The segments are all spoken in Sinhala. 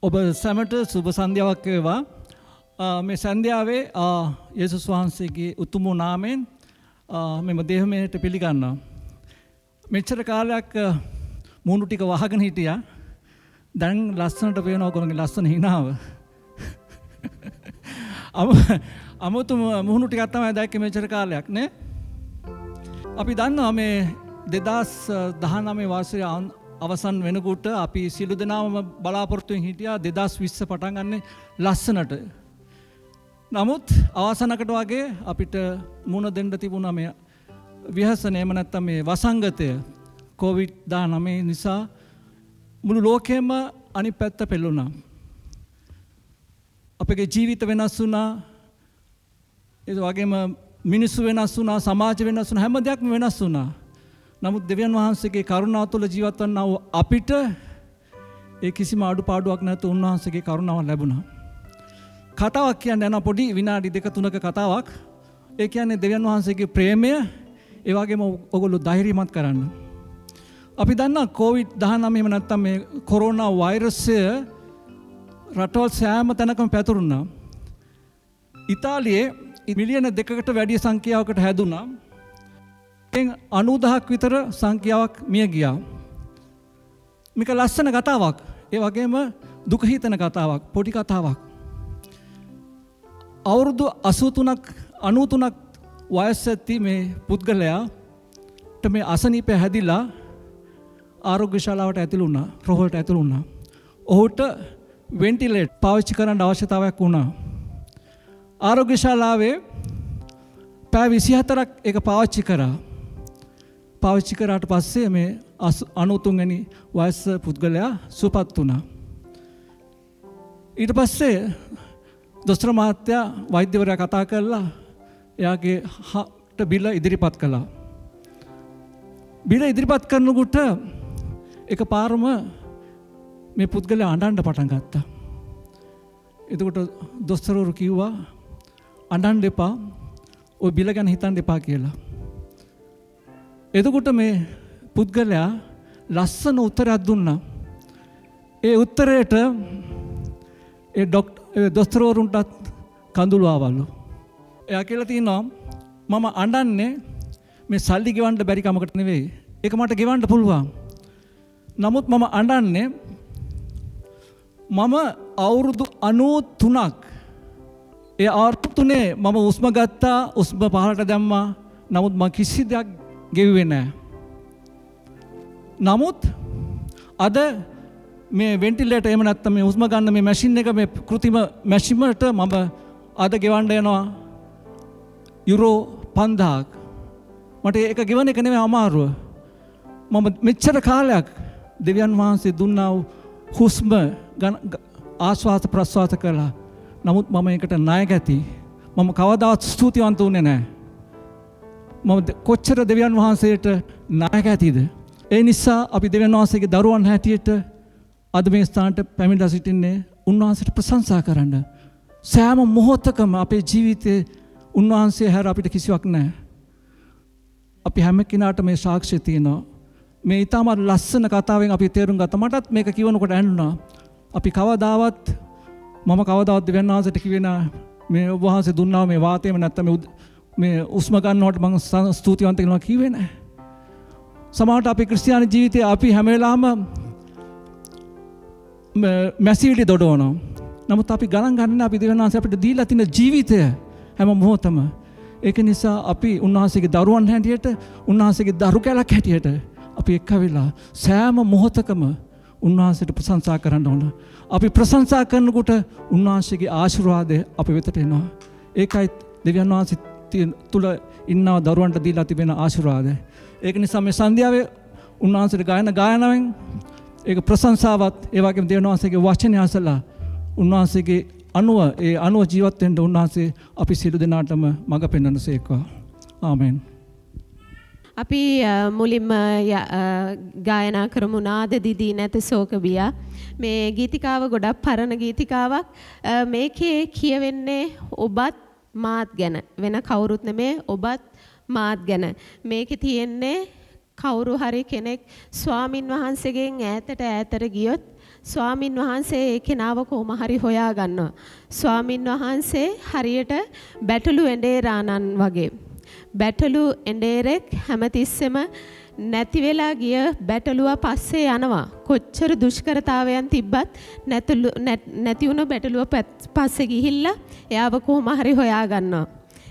ඔබ සැමට සුබ සන්ධ්‍යාවක් වේවා. මේ සන්ධ්‍යාවේ යේසුස් වහන්සේගේ උතුම් නාමයෙන් මෙම දේහමයට පිළිගන්නවා. මෙච්චර කාලයක් මූණු ටික වහගෙන හිටියා. දැන් ලස්සනට පේනවා ඔයගොල්ලෝගේ ලස්සන හිනාව. අමුතු මූණු ටිකක් තමයි දැක්කේ මෙච්චර කාලයක් නේ. අපි දන්නවා මේ 2019 වර්ෂයේ අවසන් වෙනකොට අපි සිළු දෙනාම බලාපොරොත්තුෙන් හිටියා 2020 පටන් ගන්න ලස්සනට. නමුත් අවසනකට වගේ අපිට මුණ දෙන්න තිබුණා මේ විහසන එහෙම නැත්නම් මේ වසංගතය COVID-19 නිසා මුළු ලෝකෙම අනිත් පැත්ත පෙළුණා. අපේ ජීවිත වෙනස් වුණා. ඒ වගේම මිනිස්සු වෙනස් වුණා, සමාජ වෙනස් වුණා, හැම දෙයක්ම වෙනස් වුණා. නමුත් දෙවියන් වහන්සේගේ කරුණාව තුළ ජීවත් වන්නා වූ අපිට ඒ කිසිම අඩුපාඩුවක් නැතුව උන්වහන්සේගේ කරුණාව ලැබුණා. කතාවක් කියන්නේ යන පොඩි විනාඩි 2-3ක කතාවක්. ඒ කියන්නේ දෙවියන් වහන්සේගේ ප්‍රේමය, ඒ වගේම ඔයගොල්ලෝ ධෛර්යමත් කරන්න. අපි දන්නා COVID-19 එහෙම නැත්නම් මේ කොරෝනා වෛරසය රටවල් සෑම තැනකම පැතුරුණා. ඉතාලියේ මිලියන 2කට වැඩි සංඛ්‍යාවකට හැදුනා. 90,000ක් විතර සංඛ්‍යාවක් මිය ගියා. මේක ලස්සන කතාවක්. ඒ වගේම දුක හිතෙන කතාවක්, පොඩි කතාවක්. අවුරුදු 93ක් වයස ඇති මේ පුද්ගලයාට මේ අසනීපය හැදිලා ආරෝග්‍ය ශාලාවට ඇතුළු වුණා, රෝහලට ඇතුළු වුණා. ඔහුට වෙන්ටිලේටර් පාවිච්චි කරන්න අවශ්‍යතාවයක් වුණා. ආරෝග්‍ය ශාලාවේ පැය 24ක් ඒක පාවිච්චි කරා. පාවිච්චි කරාට පස්සේ මේ 93 වෙනි වයස පුද්ගලයා සුවපත් වුණා. ඊට පස්සේ දොස්තර මහත්තයා වෛද්‍යවරයා කතා කරලා එයාගේ බිල ඉදිරිපත් කළා. බිල ඉදිරිපත් කරනකොට එකපාරම මේ පුද්ගලයා අඬන්න පටන් ගත්තා. එතකොට දොස්තරවරු කිව්වා අඬන්න එපා, ඔය බිල ගැන හිතන්න එපා කියලා. එතකොට මේ පුද්ගලයා ලස්සන උත්තරයක් දුන්නා. ඒ උත්තරයට ඒ දොස්තරවරුන්ටත් කඳුළු ආවලු. එයා කියලා තියෙනවා මම අඬන්නේ මේ සල්ලි ගෙවන්න බැරි කමකට නෙවෙයි. ඒක මට ගෙවන්න පුළුවන්. නමුත් මම අඬන්නේ මම අවුරුදු 93ක් ඒ අවුරුදු 3 මම උස්ම ගත්තා, උස්ම පහලට දැම්මා. නමුත් මම කිසි දෙයක් ගෙවුවේ නැහැ. නමුත් අද මේ වෙන්ටිලේටර් එහෙම නැත්නම් මේ උස්ම ගන්න මේ මැෂින් එක, මේ કૃතිම මැෂින් වලට මම අද ගෙවන්න යනවා යුරෝ 5000ක්. මට ඒක ගෙවන එක නෙමෙයි අමාරුව. මම මෙච්චර කාලයක් දෙවියන් වහන්සේ දුන්නා වූ හුස්ම ආශ්වාස ප්‍රශ්වාස කළා. නමුත් මම ඒකට ණය ගැති. මම කවදාවත් ස්තුතිවන්ත වුණේ නැහැ. මම කොච්චර දෙවියන් වහන්සේට ණය ගැතිද? ඒ නිසා අපි දෙවියන් වහන්සේගේ දරුවන් හැටියට අද මේ ස්ථානට පැමිණලා සිටින්නේ උන්වහන්සේට ප්‍රශංසා කරන්න. සෑම මොහොතකම අපේ ජීවිතේ උන්වහන්සේ හැර අපිට කිසිවක් නැහැ. අපි හැම කෙනාට මේ සාක්ෂිය තියෙනවා. මේ ඊටම ලස්සන කතාවෙන් අපි තේරුම් ගත්තා. මටත් මේක කියවනකොට ඇඬුණා. අපි කවදාවත් මම කවදාවත් දෙවියන් වහන්සේට කිව්වේ නෑ මේ ඔබ වහන්සේ දුන්නා මේ වාතයම නැත්තම් මේ උස්ම ගන්නවට මම ස්තුතිවන්ත වෙනවා කිව්වේ නෑ. සමහරවිට අපේ ක්‍රිස්තියානි ජීවිතේ අපි හැම වෙලාවම මැසිවිලි දොඩවනවා. නමුත් අපි ගණන් ගන්න අපි දෙවියන් වහන්සේ අපිට දීලා තියෙන ජීවිතය හැම මොහොතම. ඒක නිසා අපි උන්වහන්සේගේ දරුවන් හැටියට, උන්වහන්සේගේ දරු කැලක් හැටියට අපි එක්ක වෙලා සෑම මොහොතකම උන්වහන්සේට ප්‍රශංසා කරන්න ඕන. අපි ප්‍රශංසා කරනකොට උන්වහන්සේගේ ආශිර්වාදය අප වෙතට එනවා. ඒකයි දෙවියන් වහන්සේ තුල ඉන්නව දරුවන්ට දීලා තිබෙන ආශිර්වාදය. ඒක නිසා මේ සන්ධ්‍යාවේ උන්වහන්සේට ගායනාවෙන් ඒක ප්‍රශංසාවත්, ඒ වගේම දෙවියන් වහන්සේගේ වචනය අසලා උන්වහන්සේගේ අනුව ජීවත් වෙන්න උන්වහන්සේ අපි සියලු දෙනාටම මඟ පෙන්වනසේකවා. ආමෙන්. අපි මුලින්ම ගායනා කරමු නාද දිදී නැත ශෝක බියා. මේ ගීතිකාව ගොඩක් පරණ ගීතිකාවක්. මේකේ කියවෙන්නේ ඔබත් මාත් ගැන. වෙන කවුරුත් නෙමේ, ඔබත් මාත් ගැන. මේකේ තියෙන්නේ කවුරු හරි කෙනෙක් ස්වාමින් වහන්සේගෙන් ඈතට ගියොත් ස්වාමින් වහන්සේ ඒ කෙනාව කොහොම හරි හොයා ගන්නවා. ස්වාමින් වහන්සේ හරියට බැටළු එඬේරානන් වගේ. බැටළු එඬේරෙක් හැමතිස්සෙම නැති වෙලා ගිය බැටළුවා පස්සේ යනවා. කොච්චර දුෂ්කරතාවයන් තිබ්බත් නැති වුණ බැටළුව පස්සේ ගිහිල්ලා එයාව කොහොම හරි හොයා ගන්නවා.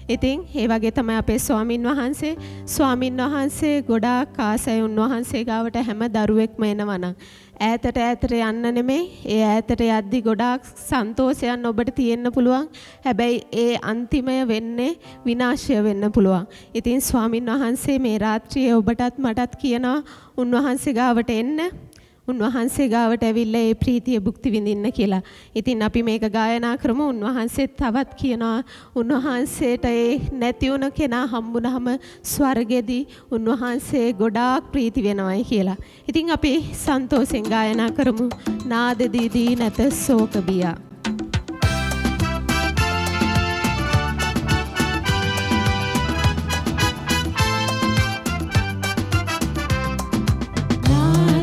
ඉතින් ඒ වගේ තමයි අපේ ස්වාමින් වහන්සේ ගොඩාක් ආසයි උන්වහන්සේ ගාවට හැම දරුවෙක්ම එනවනම් ඈතට යන්න නෙමෙයි ඒ ඈතට යද්දි ගොඩාක් සන්තෝෂයන් ඔබට තියෙන්න පුළුවන්. හැබැයි ඒ අන්තිමය වෙන්නේ විනාශය වෙන්න පුළුවන්. ඉතින් ස්වාමින් වහන්සේ මේ රාත්‍රියේ ඔබටත් මටත් කියනවා උන්වහන්සේ ගාවට එන්න. උන්වහන්සේ ගාවට ඇවිල්ලා ඒ ප්‍රීතිය භුක්ති විඳින්න කියලා. ඉතින් අපි මේක ගායනා කරමු. උන්වහන්සේ තවත් කියනවා උන්වහන්සේට ඒ නැති වුණ කෙනා හම්බුනහම ස්වර්ගෙදී උන්වහන්සේ ගොඩාක් ප්‍රීති වෙනවයි කියලා. ඉතින් අපි සන්තෝෂෙන් ගායනා කරමු. නාද දීදී නැත ශෝක බියා.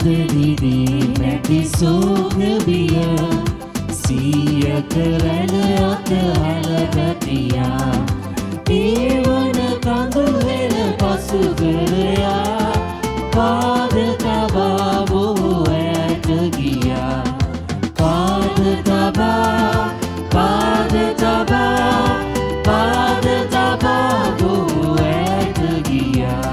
Didi නැති සෝගබිය සිය කරන අතහලගතියා ඒවන කඳු වෙන පසු කරයා පාද තබා බොහෝ ඈත ගියා පාද තබා බොහෝ ඈත ගියා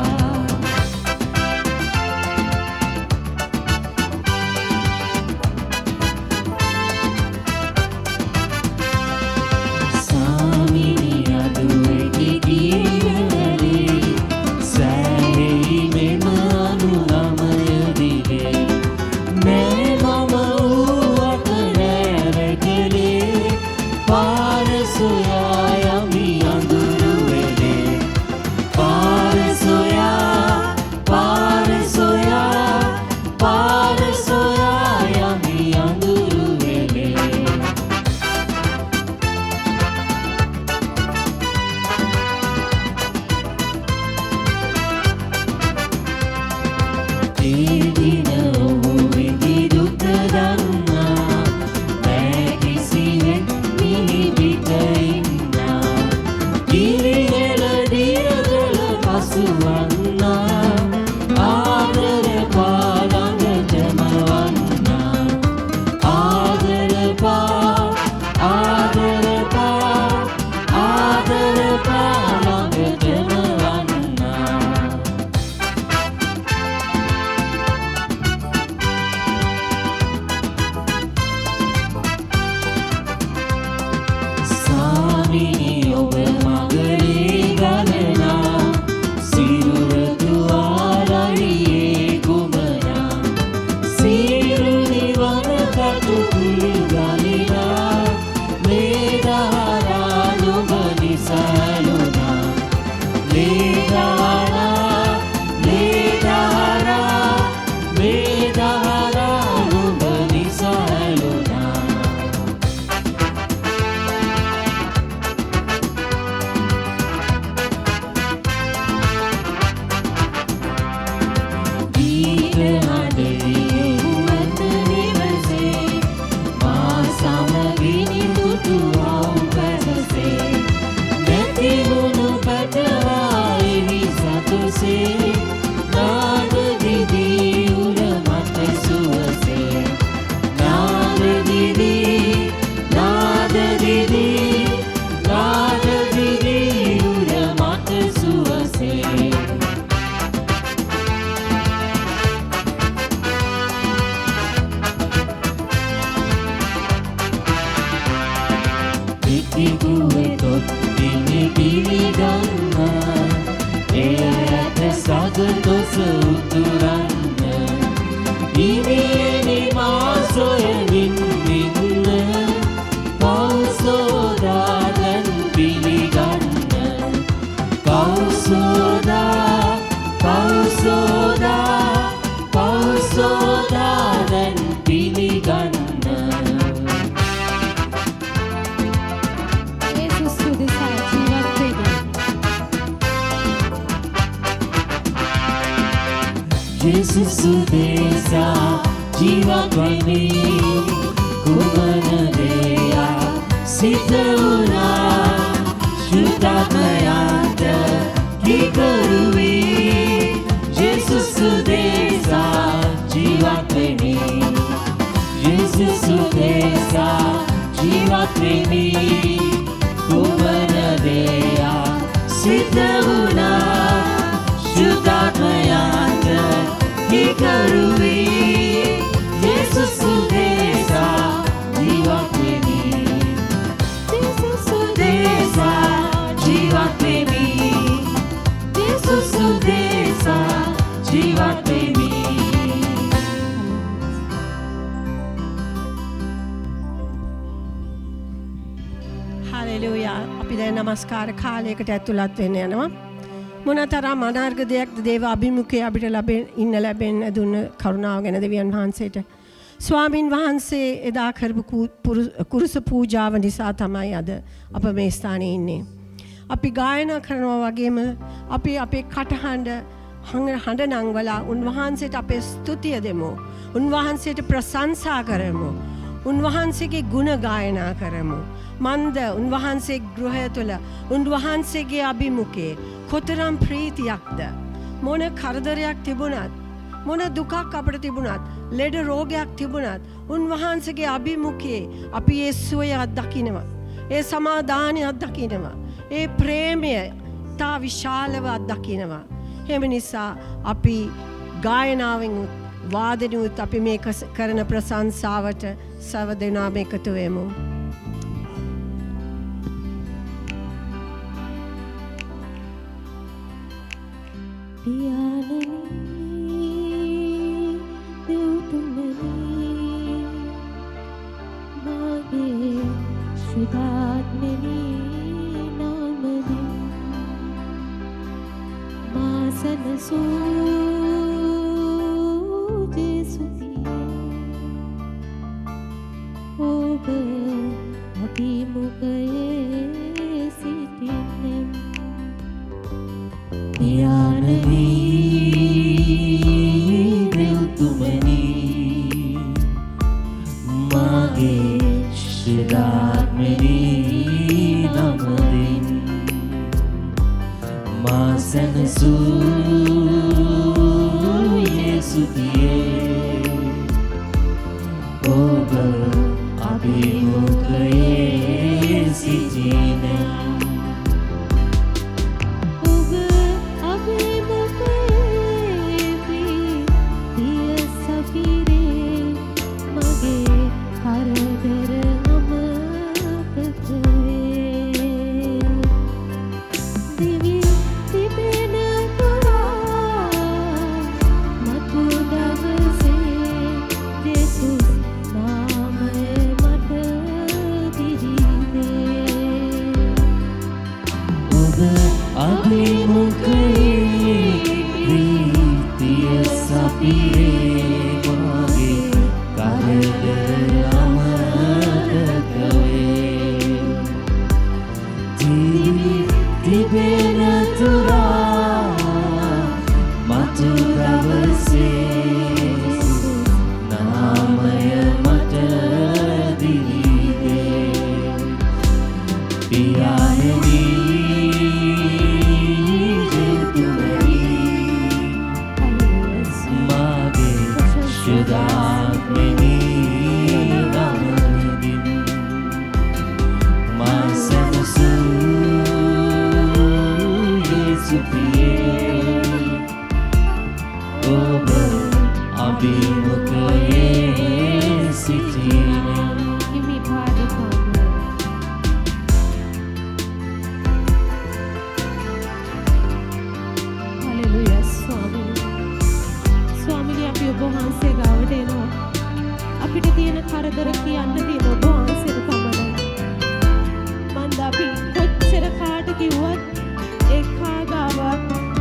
Jesus udesa ජීවත් වෙමි කුමන දෙයක් සිද්ධ වුණා ශුද්ධාත්මයන්ට කිකරුවී ජේසුස් උදෙසා ජීවත් වෙමි ජේසුස් උදෙසා ජීවත් වෙමි කුමන දෙයක් සිද්ධ වුණා ශුද්ධාත්මයන්ට කිකරුවී ජේසුස් උදෙසා ජීවත් වෙමි ජේසුස් උදෙසා ජීවත් වෙමි ජේසුස් උදෙසා ජීවත් වෙමි හලෙලූයා අපි දැන් නමස්කාර කාලයකට ඇතුළත් වෙන්න යනවා මොනතරම් අනාර්ග දෙයක්ද දේව අභිමුඛයේ අපිට ඉන්න ලැබෙන්න දුන්න කරුණාව ගැන දෙවියන් වහන්සේට ස්වාමින් වහන්සේ එදා කරපු කුරුස පූජාව නිසා තමයි අද අප මේ ස්ථානයේ ඉන්නේ. අපි ගායනා කරනවා වගේම අපි අපේ කටහඬ හඬ නංවලා උන්වහන්සේට අපේ ස්තුතිය දෙමු. උන්වහන්සේට ප්‍රශංසා කරමු. උන්වහන්සේගේ ගුණ ගායනා කරමු. මන්ද උන්වහන්සේ ගෘහය තුළ උන්වහන්සේගේ අභිමුඛයේ කොතරම් ප්‍රීතියක්ද මොන කරදරයක් තිබුණත් මොන දුකක් අපිට තිබුණත් ලෙඩ රෝගයක් තිබුණත් උන්වහන්සේගේ අභිමුඛයේ අපි ඒ සුවය අත්දකිනවා ඒ සමාදානය අත්දකිනවා ඒ ප්‍රේමය තා විශාලව අත්දකිනවා එහෙම නිසා අපි ගායනාවෙන් වාදනයත් අපි මේ කරන ප්‍රශංසාවට සව දෙනාම එකතු වෙමු පියාණනි දෙව්තුමනි මාගේ ශුද්ධාත්මනි නාමදී මා සනසූ ජේසුසියේ ඔබ අභිමුඛයේ සිටින්නේ පියාණනි දෙව්තුමනි මාගේ ශුද්ධාත්මනි නමදින් මා සැනසූ යේසුතියේ ඔබ අභිමුඛයේ සිටින්නේ අපි කොච්චර කාට කිව්වත් ඒ කාගාවත්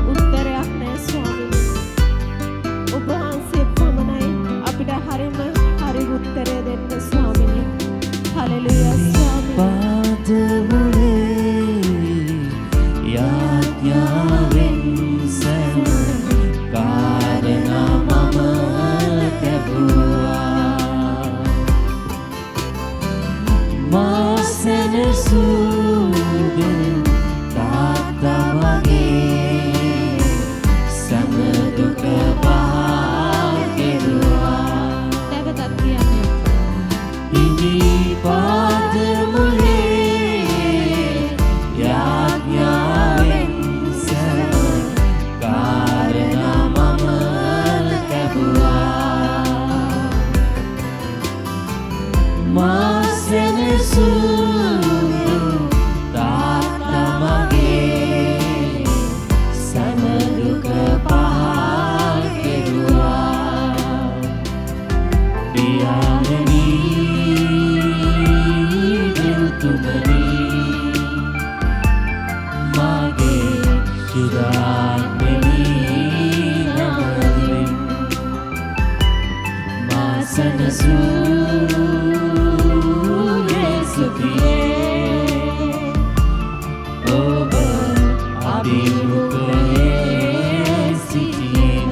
අභිමුඛයේ සිටින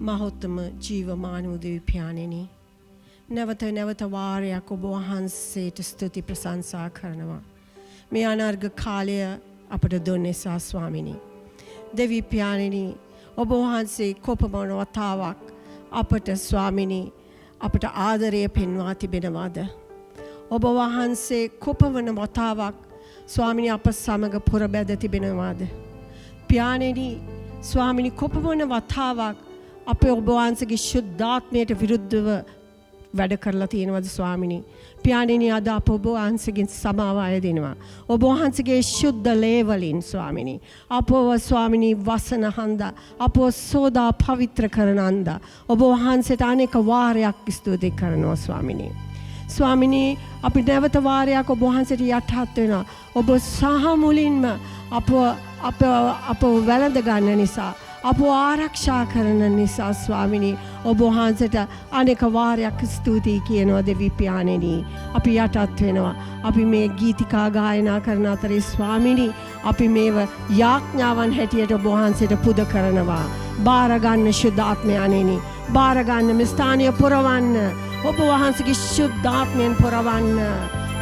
මහෝත්තම ජීවමාන වූ දෙවි පියාණෙනි නැවත නැවත වාරයක් ඔබ වහන්සේට ස්තුති ප්‍රශංසා කරනවා මේ අනර්ග කාලය අපට දුන්නේ ස්වාමිනී දෙවි පියාණෙනි ඔබ වහන්සේ කොපමණ වතාවක් අපට ස්වාමිනී අපට ආදරය පෙන්වා තිබෙනවාද ඔබ වහන්සේ කොපමණ වතාවක් ස්වාමිනී අප සමග පුරබැද තිබෙනවාද පියාණෙනි ස්වාමිනී කොපමණ වතාවක් අපේ ඔබ වහන්සේගේ ශුද්ධාත්මයට විරුද්ධව වැඩ කරලා තියෙනවද ස්වාමිනී පියාණෙනි අද අප ඔබ වහන්සේගෙන් සමාව අයදිනවා ඔබ වහන්සේගේ ශුද්ධ ලේ වලින් ස්වාමිනී අපව ස්වාමිනී වසන හන්දා අපව සෝදා පවිත්‍ර කරන හන්දා ඔබ වහන්සේට අනේක වාරයක් ස්තුති කරනවා ස්වාමිනී ස්වාමිනී අපි නැවත වාරයක් ඔබ වහන්සේට යටහත් වෙනවා ඔබ සහ මුලින්ම අප වැළඳ ගන්න නිසා අප ආරක්ෂා කරන නිසා ස්වාමිනී ඔබ වහන්සේට අනේක වාරයක් ස්තුතියි කියනවා දෙවි පියාණෙනි අපි යටත් වෙනවා අපි මේ ගීතිකා ගායනා කරන අතරේ ස්වාමිනී අපි මේව යාඥාවන් හැටියට ඔබ වහන්සේට පුද කරනවා බාර ගන්න ශුද්ධාත්මයන්ෙනි බාර ගන්න මේ ස්ථානීය පුරවන්න ඔබ වහන්සේගේ ශුද්ධාත්මයෙන් පුරවන්න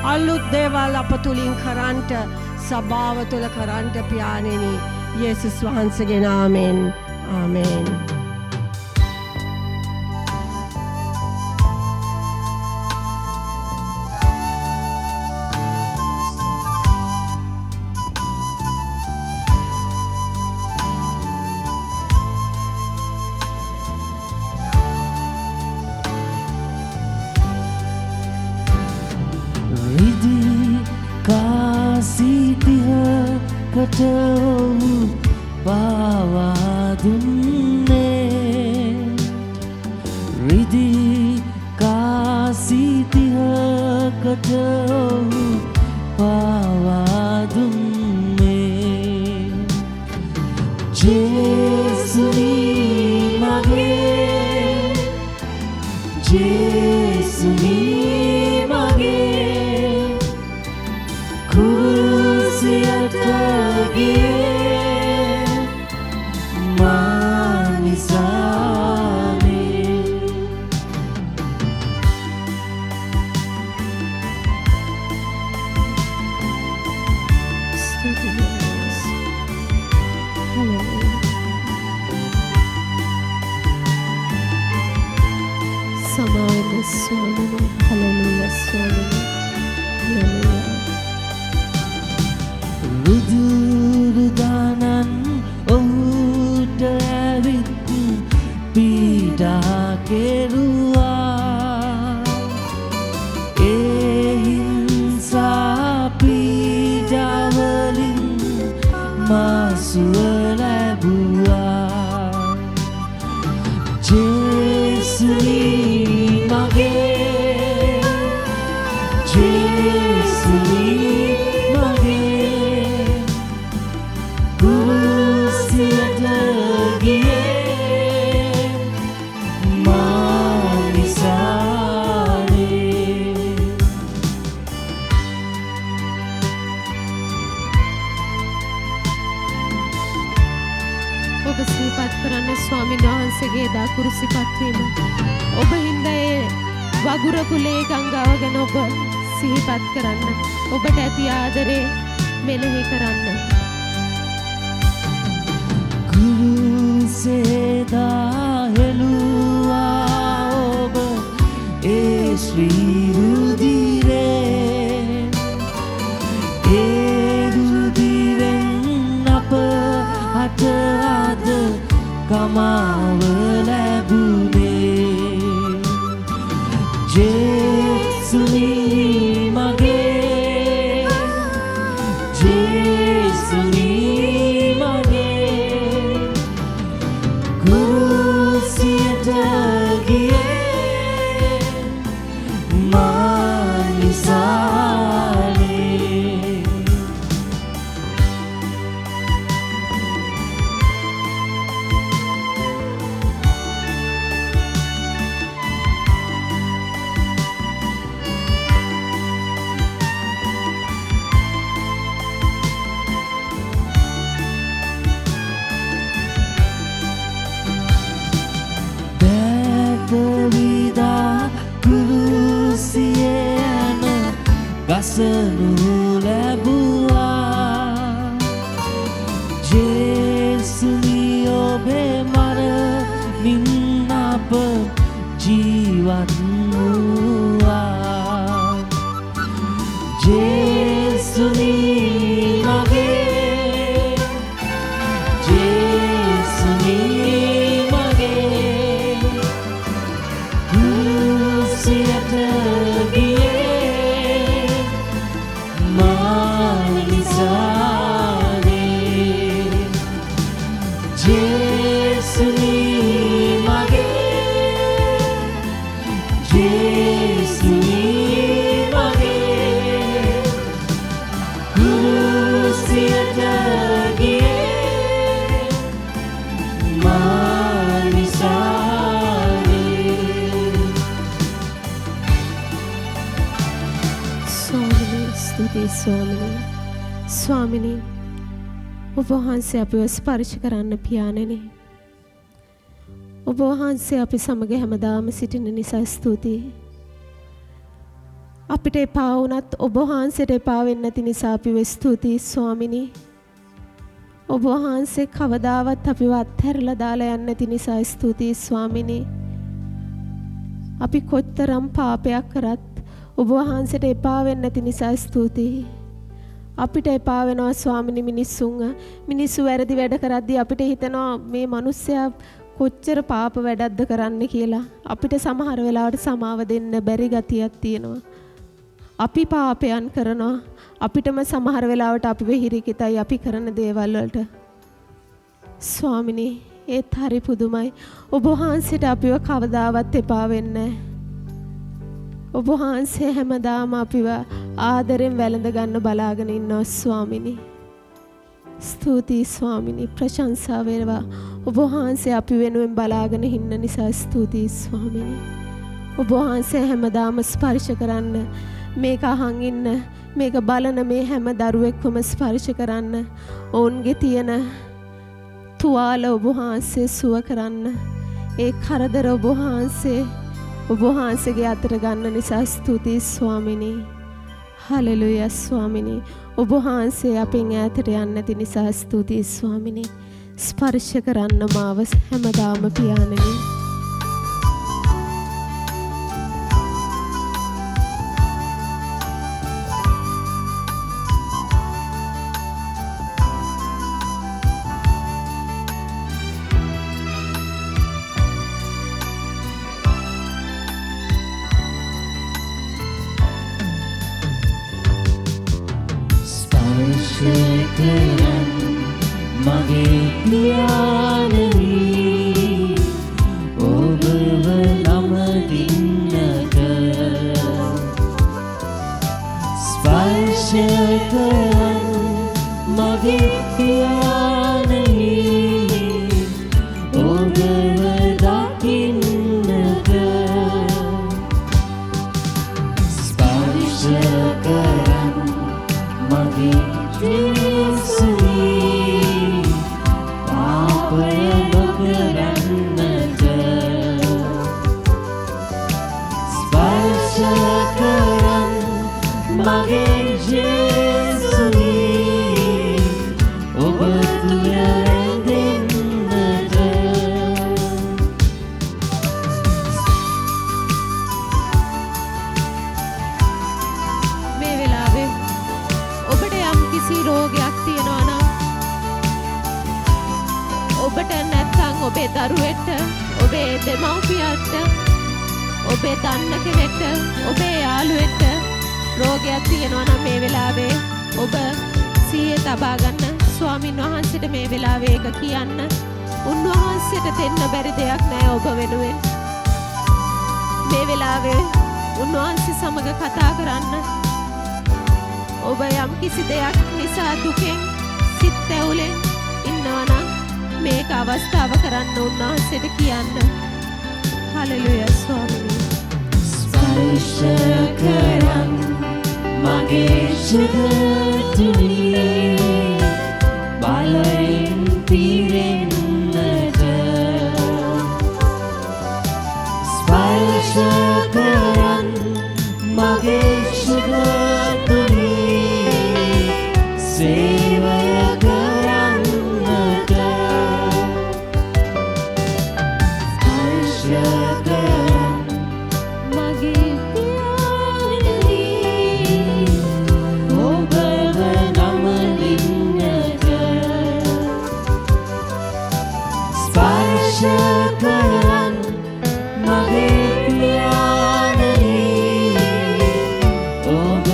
අලුත් දේවල් අප තුලින් කරන්ට සභාව තුල කරන්ට පියාණෙනි යේසුස් වහන්සේගේ නාමයෙන් ආමේන් පාවා දුන්නේ රිදී කාසිතිහකට පාවා දුන්නේ ජේසුනී මගේ ජේසුනී මගේ කුරුසියට ගියේ Be පීඩා කෙරුවා ඒ හිංසා පීඩාවලින් මා සුව ලැබුවා ජේසුනි මගේ ජේසුනි මගේ කුරුසියට ගියේ මා නිසානේ ඔබ සිහිපත් කරන්න ස්වාමීන් වහන්සේගේ දා කුරුසිපත් වීම. ඔබ හින්දා ඒ වගුර කුලේ ගංගාව ගැන ඔබ සිහිපත් කරන්න. ඔබට ඇති ආදරේ මෙනෙහි කරන්න. කුරුසේදා හෙළුවා ඔබ ඒ ශ්‍රී රුධිරේ ඒ රුධිරෙන් අප අට අද කමාව ලැබුණේ ජේසුනි මගේ ජේසුනි මගේ කුරුසියට ගියේ මා නිසානේ විදා කුරුසියේ යන ගසනු ලැබුවා ජේසුනි ඔබේ මරණින් අප ජීවත් වූවා ජේසුනි මගේ ජේසුනි මගේ කුරුසියට ගියේ මා නිසානේ ජේසුනි මගේ ජේසුනි මගේ කුරුසියට ගියේ මා නිසානේ ස්වාමිනී ස්තුතියි ස්වාමිනී. ස්වාමිනී ඔබ වහන්සේ අපිව ස්පර්ශ කරන්න පියාණෙනි. ඔබ වහන්සේ අපි සමග හැමදාම සිටින නිසා ස්තුතියි. අපිට එපා වුණත් ඔබ වහන්සේට එපා වෙන්නේ නැති නිසා අපිව ස්තුතියි ස්වාමිනී. ඔබ වහන්සේ කවදාවත් අපිව අත්හැරලා දාලා යන්නේ නැති නිසා ස්තුතියි ස්වාමිනී. අපි කොතරම් පාපයක් කරත් ඔබ වහන්සේට එපා වෙන්නේ නැති නිසා ස්තුතියි. අපිට එපා වෙනවා ස්වාමිනී මිනිස්සු වැරදි වැඩ කරද්දී අපිට හිතෙනවා මේ මිනිස්සයා කොච්චර පාප වැඩක්ද කරන්න කියලා. අපිට සමහර වෙලාවට සමාව දෙන්න බැරි ගතියක් තියෙනවා. අපි පාපයන් කරනවා. අපිටම සමහර වෙලාවට අපිව හිරිකිතයි අපි කරන දේවල් වලට. ස්වාමිනී ඒත් හරි පුදුමයි. ඔබ වහන්සේට අපිව කවදාවත් එපා වෙන්නේ නැහැ. ඔබ වහන්සේ හැමදාම අපිව ආදරෙන් වැළඳ ගන්න බලාගෙන ඉන්නවා ස්වාමිනී. ස්තුතියි ස්වාමිනී. ප්‍රශංසා වේවා. ඔබ වහන්සේ අපි වෙනුවෙන් බලාගෙන ඉන්න නිසා ස්තුතියි ස්වාමිනී. ඔබ වහන්සේ හැමදාම ස්පර්ශ කරන්න, මේක අහන් ඉන්න, මේක බලන මේ හැම දරුවෙක්වම ස්පර්ශ කරන්න, ඔවුන්ගේ තියෙන තුවාල ඔබ වහන්සේ සුව කරන්න, ඒ කරදර ඔබ වහන්සේගේ අතට ගන්න නිසා ස්තුතියි ස්වාමිනී. හලෙලුයා ස්වාමිනී. ඔබ වහන්සේ අපෙන් ඈතට යන්නේ නැති නිසා ස්තුතියි ස්වාමිනී. ස්පර්ශ කරන්න මාව හැමදාම පියාණෙනි. පියාණනි ඔබව නමදින්නට ස්පර්ශ කරන්න මගේ පියාණනි ඔබව දකින්නට ස්පර්ශ කරන්න මගේ ජේසුනි පාපය නොකරන්නට ස්පර්ශ කරන්න මගේ ජේසුනි ඔබ තුල රැඳෙන්නට මේ වෙලාවේ ඔබට යම් කිසි රෝගයක් තියෙනවා නම් ඔබට නැත්නම් ඔබේ දරුවෙට ඔබේ දෙමව්පියන්ට ඔබේ දන්න කෙනෙක්ට ඔබේ යාළුවෙක්ට රෝගයක් තියෙනවා නම් මේ වෙලාවේ ඔබ සිහිය තබා ගන්න ස්වාමින් වහන්සේට මේ වෙලාවේ ඒක කියන්න උන්වහන්සේට දෙන්න බැරි දෙයක් නෑ ඔබ වෙනුවෙන් මේ වෙලාවේ උන්වහන්සේ සමග කතා කරන්න ඔබ යම් කිසි දෙයක් නිසා දුකෙන් සිත් ඇවුලෙන් ඉන්නවා නම් මේක අවස්ථාව කරන්න උන්වහන්සේට කියන්න හලෙලුයා ස්වාමීනි ස්පර්ශ කරන්න මගේ ජීවිතේ බලයෙන් පිරෙන්නට ස්පර්ශ කරන්න මගේ ජීවිතේ සේවය කරන්නට ස්පර්ශ කරන්න මගේ පියාණනි ඔබව නමදින්නට ස්පර්ශ කරන්න මගේ පියාණනි ඔබව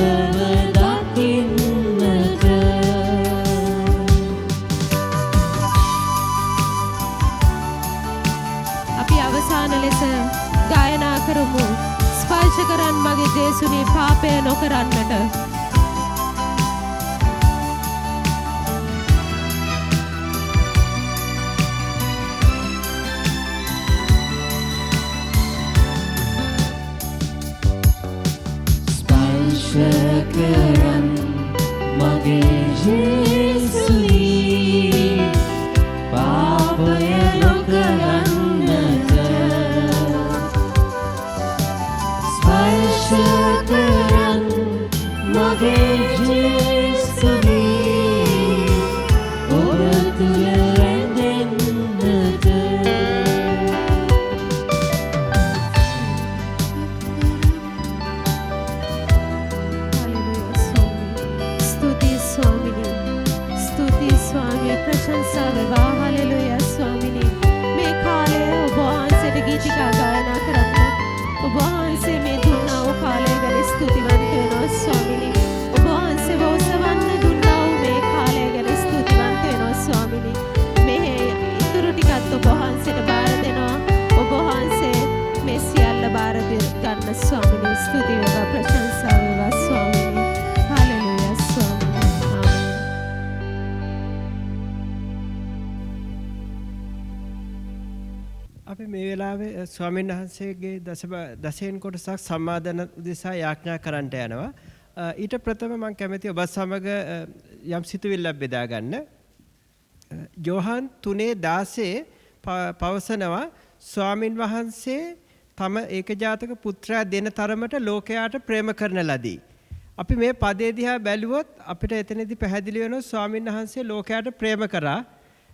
දකින්නට අපි අවසාන ලෙස ගායනා කරමු ස්පර්ශ කරන් මගේ ජේසුනි පාපය නොකරන්නට ස්පර්ශ කරන්න මගේ ජේසුනි පාපය නොකරන්නට ස්පර්ශ කරන්න මගේ ජේසුනි ඔබ තුල රැඳෙන්නට స్తుతి స్వామిని స్తుతి స్వామి ప్రశంసా වේවා හලෙලුයා ස්වාමිනී මේ කාලේ ඔබ වහන්සේට ගීතිකා ගායනා කරන්න ඔබ වහන්සේ මේ දුන්නා වූ කාලය ගැන ස්තුතිවන්ත වෙනවා ස්වාමිනී ඔබ වහන්සේ වෝසවන්න දුන්නා වූ මේ කාලය ගැන ස්තුතිවන්ත වෙනවා ස්වාමිනී මේ ඉතුරු ටිකත් ඔබ වහන්සේට බාර දෙනවා ඔබ වහන්සේ මේ සියල්ල බාර ගන්න ස්වාමිනී ස්තුති වේවා ප්‍රශංසා වේවා ස්වාමිනී හලෙලුයා ස්වාමිනී ආමේන් අපි මේ වෙලාවේ ස්වාමීන් වහන්සේගේ දසයෙන් කොටසක් සම්මාදන උදෙසා යාඥා කරන්නට යනවා. ඊට ප්‍රථම මම කැමැති ඔබ සමග යම් සිතුවිල්ලක් බෙදා ගන්න. යෝහන් 3:16 පවසනවා ස්වාමින් වහන්සේ තම ඒකජාතක පුත්‍රයා දෙන තරමට ලෝකයාට ප්‍රේම කරන ලදී. අපි මේ පදේ දිහා බැලුවොත් අපිට එතනදී පැහැදිලි වෙනවා ස්වාමින් වහන්සේ ලෝකයාට ප්‍රේම කරා.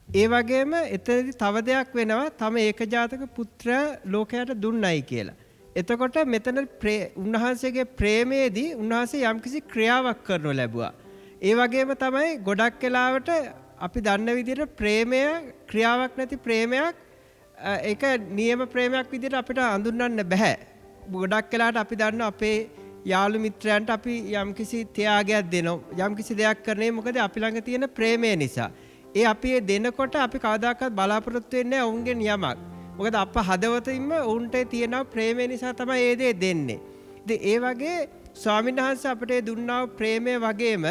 ඒ වගේම එතනදී තව දෙයක් වෙනවා තම ඒකජාතක පුත්‍රයා ලෝකයට දුන්නයි කියලා. එතකොට මෙතන උන්වහන්සේගේ ප්‍රේමයේදී උන්වහන්සේ යම්කිසි ක්‍රියාවක් කරනු ලැබුවා. ඒ වගේම තමයි ගොඩක් වෙලාවට අපි දන්න විදිහට ප්‍රේමය ක්‍රියාවක් නැති ප්‍රේමයක් ඒක නියම ප්‍රේමයක් විදිහට අපිට හඳුන්වන්න බෑ. ගොඩක් වෙලාවට අපි දන්න අපේ යාළු මිත්‍රයන්ට අපි යම්කිසි ත්‍යාගයක් දෙනවා. යම්කිසි දෙයක් කරන්නේ මොකද අපි ළඟ තියෙන ප්‍රේමය නිසා. ඒ අපි ඒ දෙනකොට අපි කවදාකවත් බලාපොරොත්තු වෙන්නේ ඔවුන්ගෙන් යමක්. මොකද අප හදවතින්ම ඔවුන්ට තියෙන ප්‍රේමය නිසා තමයි ඒ දේ දෙන්නේ. ඉතින් ඒ වගේ ස්වාමීන් වහන්සේ අපට දුන්නා වූ ප්‍රේමය වගේම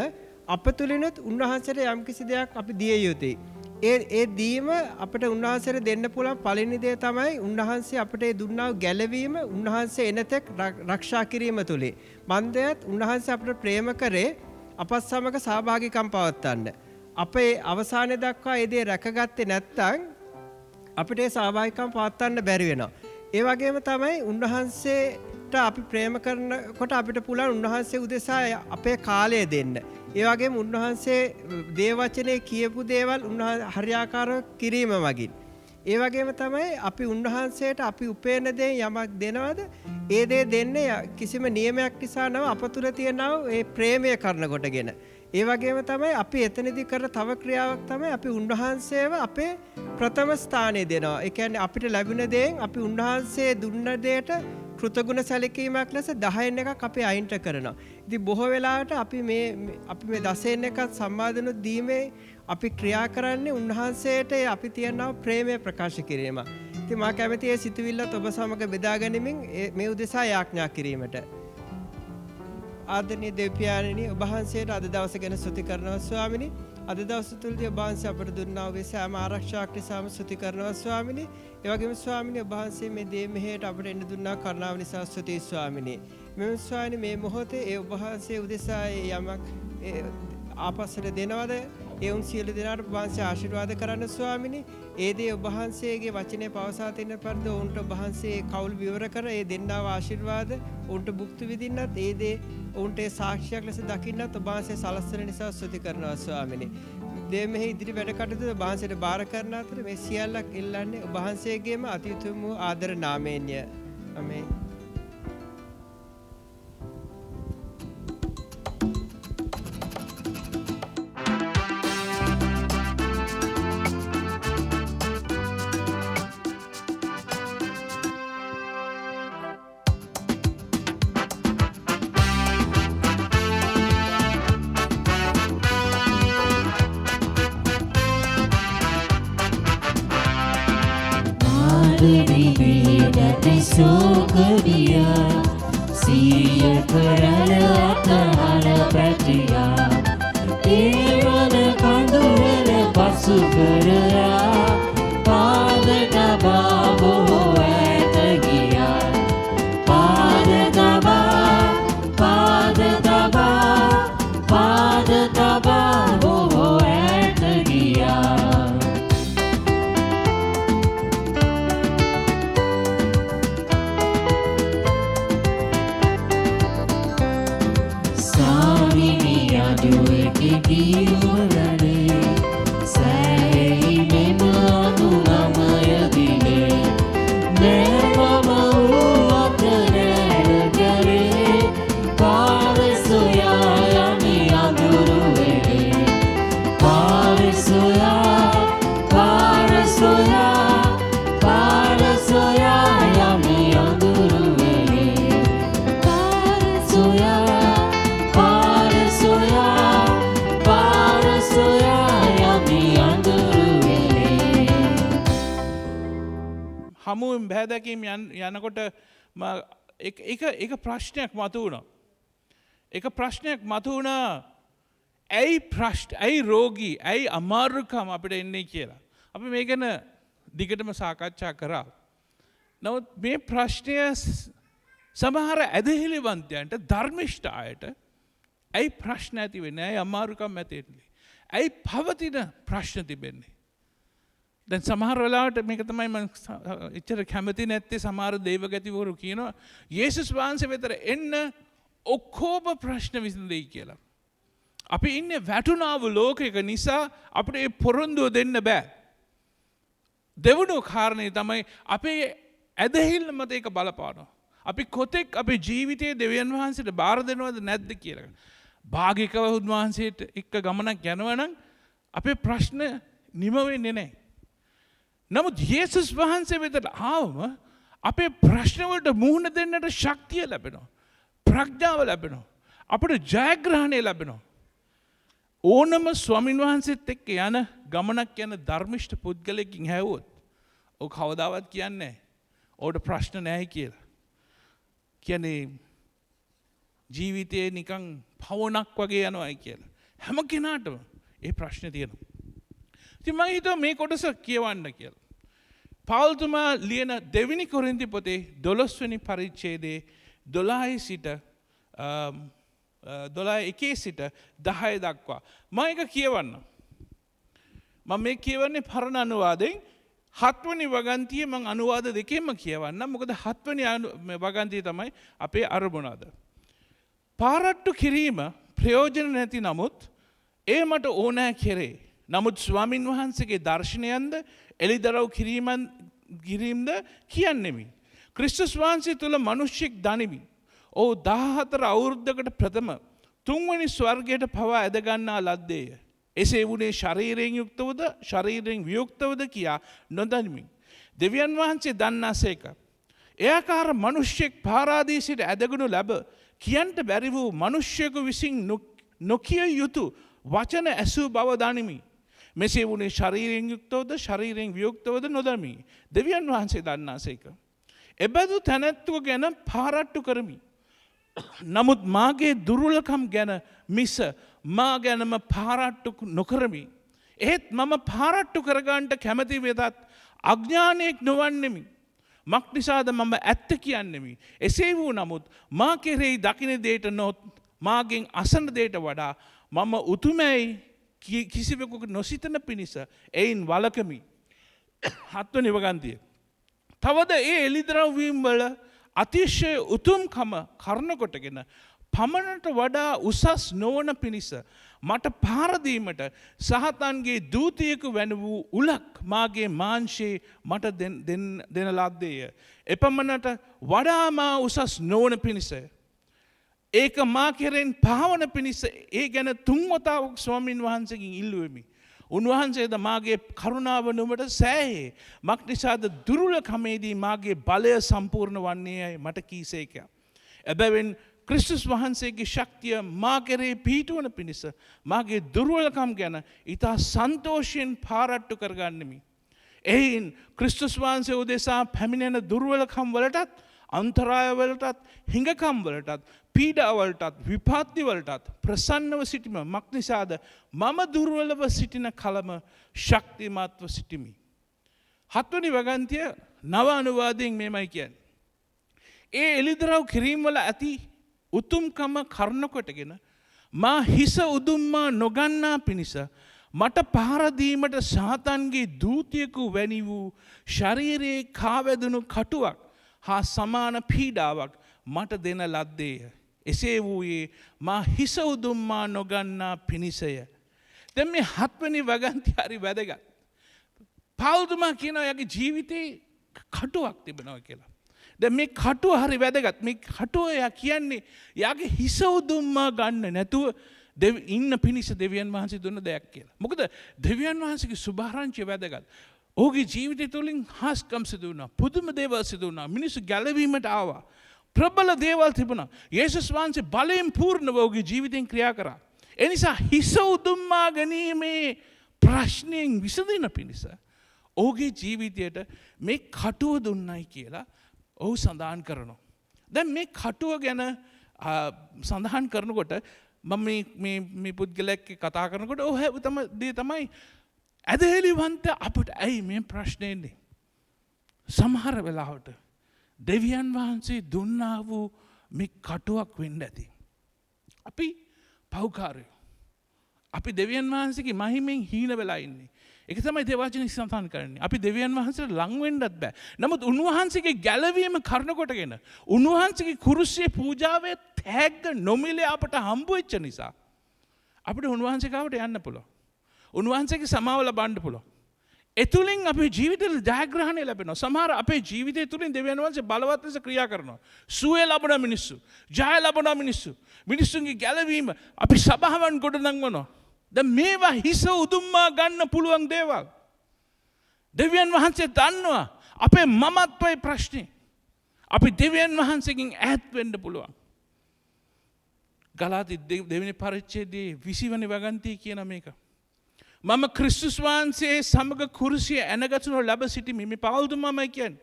අප තුලිනුත් උන්වහන්සේට යම්කිසි දෙයක් අපි දිය යුතුයි. ඒ දීම අපිට උන්වහන්සේට දෙන්න පුළුවන් පළවෙනි දේ තමයි උන්වහන්සේ අපිට දුන්නා වූ ගැලවීම උන්වහන්සේ එනතෙක් ආරක්ෂා කිරීම තුලින්. මන්දයත් උන්වහන්සේ අපිට ප්‍රේම කරේ අපත් සමග සහභාගීකම් පවත්වන්න. අපේ අවසානයේ දක්වා ඒ දේ රැකගත්තේ නැත්නම් අපිට ඒ සහභාගීකම් පවත්වන්න බැරි වෙනවා. ඒ වගේම තමයි උන්වහන්සේට අපි ප්‍රේම කරනකොට අපිට පුළුවන් උන්වහන්සේ උදෙසා අපේ කාලය දෙන්න. ඒ වගේම උන්වහන්සේ දේවචනේ කියපු දේවල් හරියාකාරව කිරීම මගින්. ඒ වගේම තමයි අපි උන්වහන්සේට අපි උපේන දේ යමක් දෙනවද ඒ දේ දෙන්නේ කිසිම නියමයක් නිසා නව අප තුල තියෙනව ඒ ප්‍රේමය කරන කොටගෙන. ඒ වගේම තමයි අපි එතනදී කර තව ක්‍රියාවක් තමයි අපි උන්වහන්සේව අපේ ප්‍රථම ස්ථානය දෙනවා. ඒ කියන්නේ අපිට ලැබුණ දේෙන් අපි උන්වහන්සේ දුන්න දේට කෘතගුණ සැලකීමක් ලෙස 10න් එකක් අපි අයින්ට කරනවා. ඉතින් බොහෝ වෙලාවට අපි මේ 10න් එකක් සම්මාදනු දීමේ අපි ක්‍රියා කරන්නේ උන්වහන්සේට අපි තියනා ප්‍රේමය ප්‍රකාශ කිරීම. ඉතින් මා කැමති ඒ සිතුවිල්ලත් ඔබ සමග බෙදා ගැනීමෙන් මේ උදෙසා යාඥා කිරීමට. ආදරණීය දෙවියන්නි ඔබ වහන්සේට අද දවස ගැන ස්තුති කරනවා ස්වාමිනී. අද දවස තුලදී ඔබ වහන්සේ අපට දුන්නා වූ සෑම ආරක්ෂාවක් නිසාම ස්තුති කරනවා ස්වාමිනී. ඒ වගේම ස්වාමිනී ඔබ වහන්සේ මේ දේ මෙහෙට අපට එන්න දුන්නා කරුණාව නිසා ස්තුතියි ස්වාමිනී. මෙම ස්වාමිනී මේ මොහොතේ ඒ ඔබ වහන්සේ උදෙසා යමක් ආපස්සට දෙනවද ඒ උන් සියලු දෙනාට ඔබ වහන්සේ ආශිර්වාද කරන්න ස්වාමිනී. ඒ දේ ඔබ වහන්සේගේ වචනේ පවසා තින්න පරිදි ඔවුන්ට ඔබ වහන්සේ කවුල් විවර කර ඒ දෙන්නා වූ ආශිර්වාද ඔවුන්ට භුක්ති විඳින්නත් ඒ දේ ඔවුන්ට සාක්ෂියක් ලෙස දකින්නත් ඔබ වහන්සේ සලස්වන නිසා ස්තුති කරනවා ස්වාමිනී. දෙමෙහි ඉදිරි වැඩ කටයුතු ඔබ වහන්සේට බාර කරන අතර මේ සියල්ලක් ඉල්ලන්නේ ඔබ වහන්සේගේම අති උතුම් වූ ආදර නාමයෙන්ය. ආමේන්. හමුවෙන් බහැදැකීම් යනකොට එක ප්‍රශ්නයක් මතුවුණා. එක ප්‍රශ්නයක් මතුවුණා ඇයි රෝගී ඇයි අමාරුකම් අපිට එන්නේ කියලා. අපි මේ ගැන දිගටම සාකච්ඡා කරා. නමුත් මේ ප්‍රශ්නය සමහර ඇදහිලිවන්තයන්ට ධර්මිෂ්ඨ අයට ඇයි ප්‍රශ්න ඇති වෙන්නේ ඇයි අමාරුකම් ඇති වෙන්නේ ඇයි පවතින ප්‍රශ්න තිබෙන්නේ. දැන් සමහර වෙලාවට මේක තමයි මම එච්චර කැමති නැත්තේ සමහර දේවගතිවරු කියනවා යේසුස් වහන්සේ වෙතට එන්න ඔක්කොම ප්‍රශ්න විසඳෙයි කියලා. අපි ඉන්නේ වැටුණා වූ ලෝකයක නිසා අපිට මේ පොරොන්දුව දෙන්න බෑ. දෙවනුව කාරණේ තමයි අපේ ඇදහිල්ල මත ඒක බලපානවා. අපි කොතෙක් අපේ ජීවිතයේ දෙවියන් වහන්සේට බාර දෙනවද නැද්ද කියලා. භාගිකව උන්වහන්සේට එක්ක ගමනක් යනවා නම් අපේ ප්‍රශ්න නිම වෙන්නේ නැහැ. නමුත් යේසුස් වහන්සේ වෙතට ආවම අපේ ප්‍රශ්නවලට මුහුණ දෙන්නට ශක්තිය ලැබෙනවා. ප්‍රඥාව ලැබෙනවා. අපිට ජයග්‍රහණය ලැබෙනවා. ඕනම ස්වාමින් වහන්සේත් එක්ක යන ගමනක් යන ධර්මිෂ්ඨ පුද්ගලයෙක්ගෙන් හැවුවොත් ඔය කවදාවත් කියන්නේ නැහැ. ඔකට ප්‍රශ්න නැහැ කියලා. කියන්නේ ජීවිතේ නිකන් පවණක් වගේ යනවායි කියලා. හැම කෙනාටම ඒ ප්‍රශ්නේ තියෙනවා. ඉතින් මම හිතුවා මේ කොටස කියවන්න කියලා. පෞල්තුමා ලියන දෙවෙනි කොරින්ති පොතේ 12 වෙනි පරිච්ඡේදයේ 12 සිට 12 සිට 10 දක්වා මම ඒක කියවන්න. මම මේ කියවන්නේ පරණ අනුවාදයෙන් 7 වෙනි වගන්තිය මම අනුවාද දෙකෙන්ම කියවන්න. මොකද 7 වෙනි වගන්තිය තමයි අපේ අරමුණ අද. පාරට්ටු කිරීම ප්‍රයෝජන නැති නමුත් ඒ මට ඕනෑ කෙරේ. නමුත් ස්වාමින් වහන්සේගේ දර්ශනයන්ද එළිදරව් කිරීමද කියන්නෙමි. ක්‍රිස්තුස් වහන්සේ තුළ මනුෂ්‍යෙක් දනිමි. ඔහු 14 අවුරුද්දකට ප්‍රථම 3 වෙනි ස්වර්ගයට පවා ඇදගන්නා ලද්දේය. එසේ වුණේ ශරීරයෙන් යුක්තවද ශරීරයෙන් වියුක්තවද කියා නොදනිමි. දෙවියන් වහන්සේ දන්නාසේක. එයාකාර මනුෂ්‍යෙක් පාරාදීසයට ඇදගනු ලැබ කියන්ට බැරි වූ මනුෂ්‍යයෙකු විසින් නොකිය යුතු වචන ඇසූ බව දනිමි. මෙසේ වුණේ ශරීරයෙන් යුක්තවද ශරීරයෙන් වියුක්තවද නොදනිමි. දෙවියන් වහන්සේ දන්නාසේක. එබඳු තැනැත්තුව ගැන පාරට්ටු කරමි. නමුත් මාගේ දුර්වලකම් ගැන මිස මා ගැනම පාරට්ටු නොකරමි. එහෙත් මම පාරට්ටු කරගන්නට කැමති වෙතත් අඥානයෙක් නොවන්නෙමි. මක් නිසාද මම ඇත්ත කියන්නෙමි. එසේ වූ නමුත් මා කෙරෙහි දකින දේට නොත් මාගෙන් අසන දේට වඩා මම උතුමැයි කිසිවෙකු නොසිතන පිණිස එයින් වලකමි. 7 වෙනි වගන්තිය. තවද ඒ එළිදරව්වීම් වල අතිශය උතුම්කම කරුණ කොටගෙන පමණට වඩා උසස් නොවන පිණිස මට පාරදීමට සහතන්ගේ දූතියෙකු වැන වූ උලක් මාගේ මාංශයේ මට දෙන ලද්දේය. එපමණට වඩා මා උසස් නොවන පිණිසය. ඒක මා කෙරෙන් පාවන පිණිස ඒ ගැන 3 වතාවක් ස්වාමින් වහන්සේගෙන් ඉල්ලුවෙමි. උන්වහන්සේද මාගේ කරුණාව නුඹට සෑහේ. මක් නිසාද දුර්වලකමේදී මාගේ බලය සම්පූර්ණ වන්නේයයි මට කීසේක. එබැවින් ක්‍රිස්තුස් වහන්සේගේ ශක්තිය මා කෙරෙහි පිහිටුවන පිණිස මාගේ දුර්වලකම් ගැන ඉතා සන්තෝෂයෙන් පාරට්ටු කරගන්නෙමි. එයින් ක්‍රිස්තුස් වහන්සේ උදෙසා පැමිණෙන දුර්වලකම් වලටත් අන්තරාය වලටත් හිඟකම් වලටත් පීඩාවලටත් විපත්ති වලටත් ප්‍රසන්නව සිටිම මක් නිසාද මම දුර්වලව සිටින කලම ශක්තිමත්ව සිටිමි. 7 වෙනි වගන්තිය නව අනුවාදයෙන් මෙමය කියන්නේ. ඒ එළිදරව් කිරීම වල ඇති උතුම්කම කරුණ කොටගෙන මා හිස උදුම්මා නොගන්නා පිණිස මට පහර දීමට සාතන්ගේ දූතියෙකු වැනි වූ ශරීරයේ කාවැදුණු කටුවක් හා සමාන පීඩාවක් මට දෙන ලද්දේය. එසේ වූයේ මා හිස උදුම්මා නොගන්නා පිණිසය. දැන් මේ 7 වෙනි වගන්තිය හරි වැදගත්. පෞල්තුමා කියනවා යගේ ජීවිතේ කටුවක් තිබෙනවා කියලා. දැන් මේ කටුව හරි වැදගත්. මේ කටුව යා කියන්නේ යාගේ හිස උදුම්මා ගන්න නැතුව ඉන්න පිණිස දෙවියන් වහන්සේ දුන්න දෙයක් කියලා. මොකද දෙවියන් වහන්සේගේ සුභාරංචිය වැදගත්. ඔහුගේ ජීවිතය තුළින් හාස්කම් සිදු වුණා. පුදුම දේවල් සිදු වුණා. මිනිස්සු ගැලවීමට ආවා. ප්‍රබල දේවල් තිබුණා. යේසුස් වහන්සේ බලයෙන් පූර්ණව ඔහුගේ ජීවිතෙන් ක්‍රියා කරා. ඒ නිසා හිස උදුම්මා ගැනීමේ ප්‍රශ්නයෙන් විසඳෙන පිණිස ඔහුගේ ජීවිතයට මේ කටුව දුන්නයි කියලා ඔහු සඳහන් කරනවා. දැන් මේ කටුව ගැන සඳහන් කරනකොට මම මේ පුද්ගලයෙක් කතා කරනකොට ඔහු තමයි ඇදහිලිවන්ත අපට ඇයි මේ ප්‍රශ්නේ එන්නේ? සමහර වෙලාවට දෙවියන් වහන්සේ දුන්නා වූ මේ කටුවක් වෙන්න ඇති. අපි පව්කාරයෝ. අපි දෙවියන් වහන්සේගේ මහිමෙන් හීන වෙලා ඉන්නේ. ඒක තමයි දේවචනේ සඳහන් කරන්නේ. අපි දෙවියන් වහන්සේට ලං වෙන්නත් බෑ. නමුත් උන්වහන්සේගේ ගැලවීම කරුණ කොටගෙන උන්වහන්සේගේ කුරුසියේ පූජාවේ තෑග්ග නොමිලේ අපට හම්බ වෙච්ච නිසා අපිට උන්වහන්සේ ගාවට යන්න පුළුවන්. උන්වහන්සේගේ සමාව ලබන්න පුළුවන්. එතුලින් අපේ ජීවිතේ ජයග්‍රහණය ලැබෙනවා. සමහර අපේ ජීවිතය තුලින් දෙවියන් වහන්සේ බලවත් ලෙස ක්‍රියා කරනවා. සුවය ලබන මිනිස්සු, ජය ලබන මිනිස්සු, මිනිස්සුන්ගේ ගැලවීම අපි සබාවන් ගොඩනංවනවා. දැන් මේවා හිස උදුම්මා ගන්න පුළුවන් දේවල්. දෙවියන් වහන්සේ දන්නවා අපේ මමත්වයේ ප්‍රශ්නේ. අපි දෙවියන් වහන්සේගෙන් ඈත් වෙන්න පුළුවන්. ගලාති දෙවෙනි පරිච්ඡේදයේ 20 වෙනි වගන්තිය කියන මේක. මම ක්‍රිස්තුස් වහන්සේ සමග කුරුසිය ඇනගතුන ලැබ සිටිමි. මේ පවුල්තුමාමයි කියන්නේ.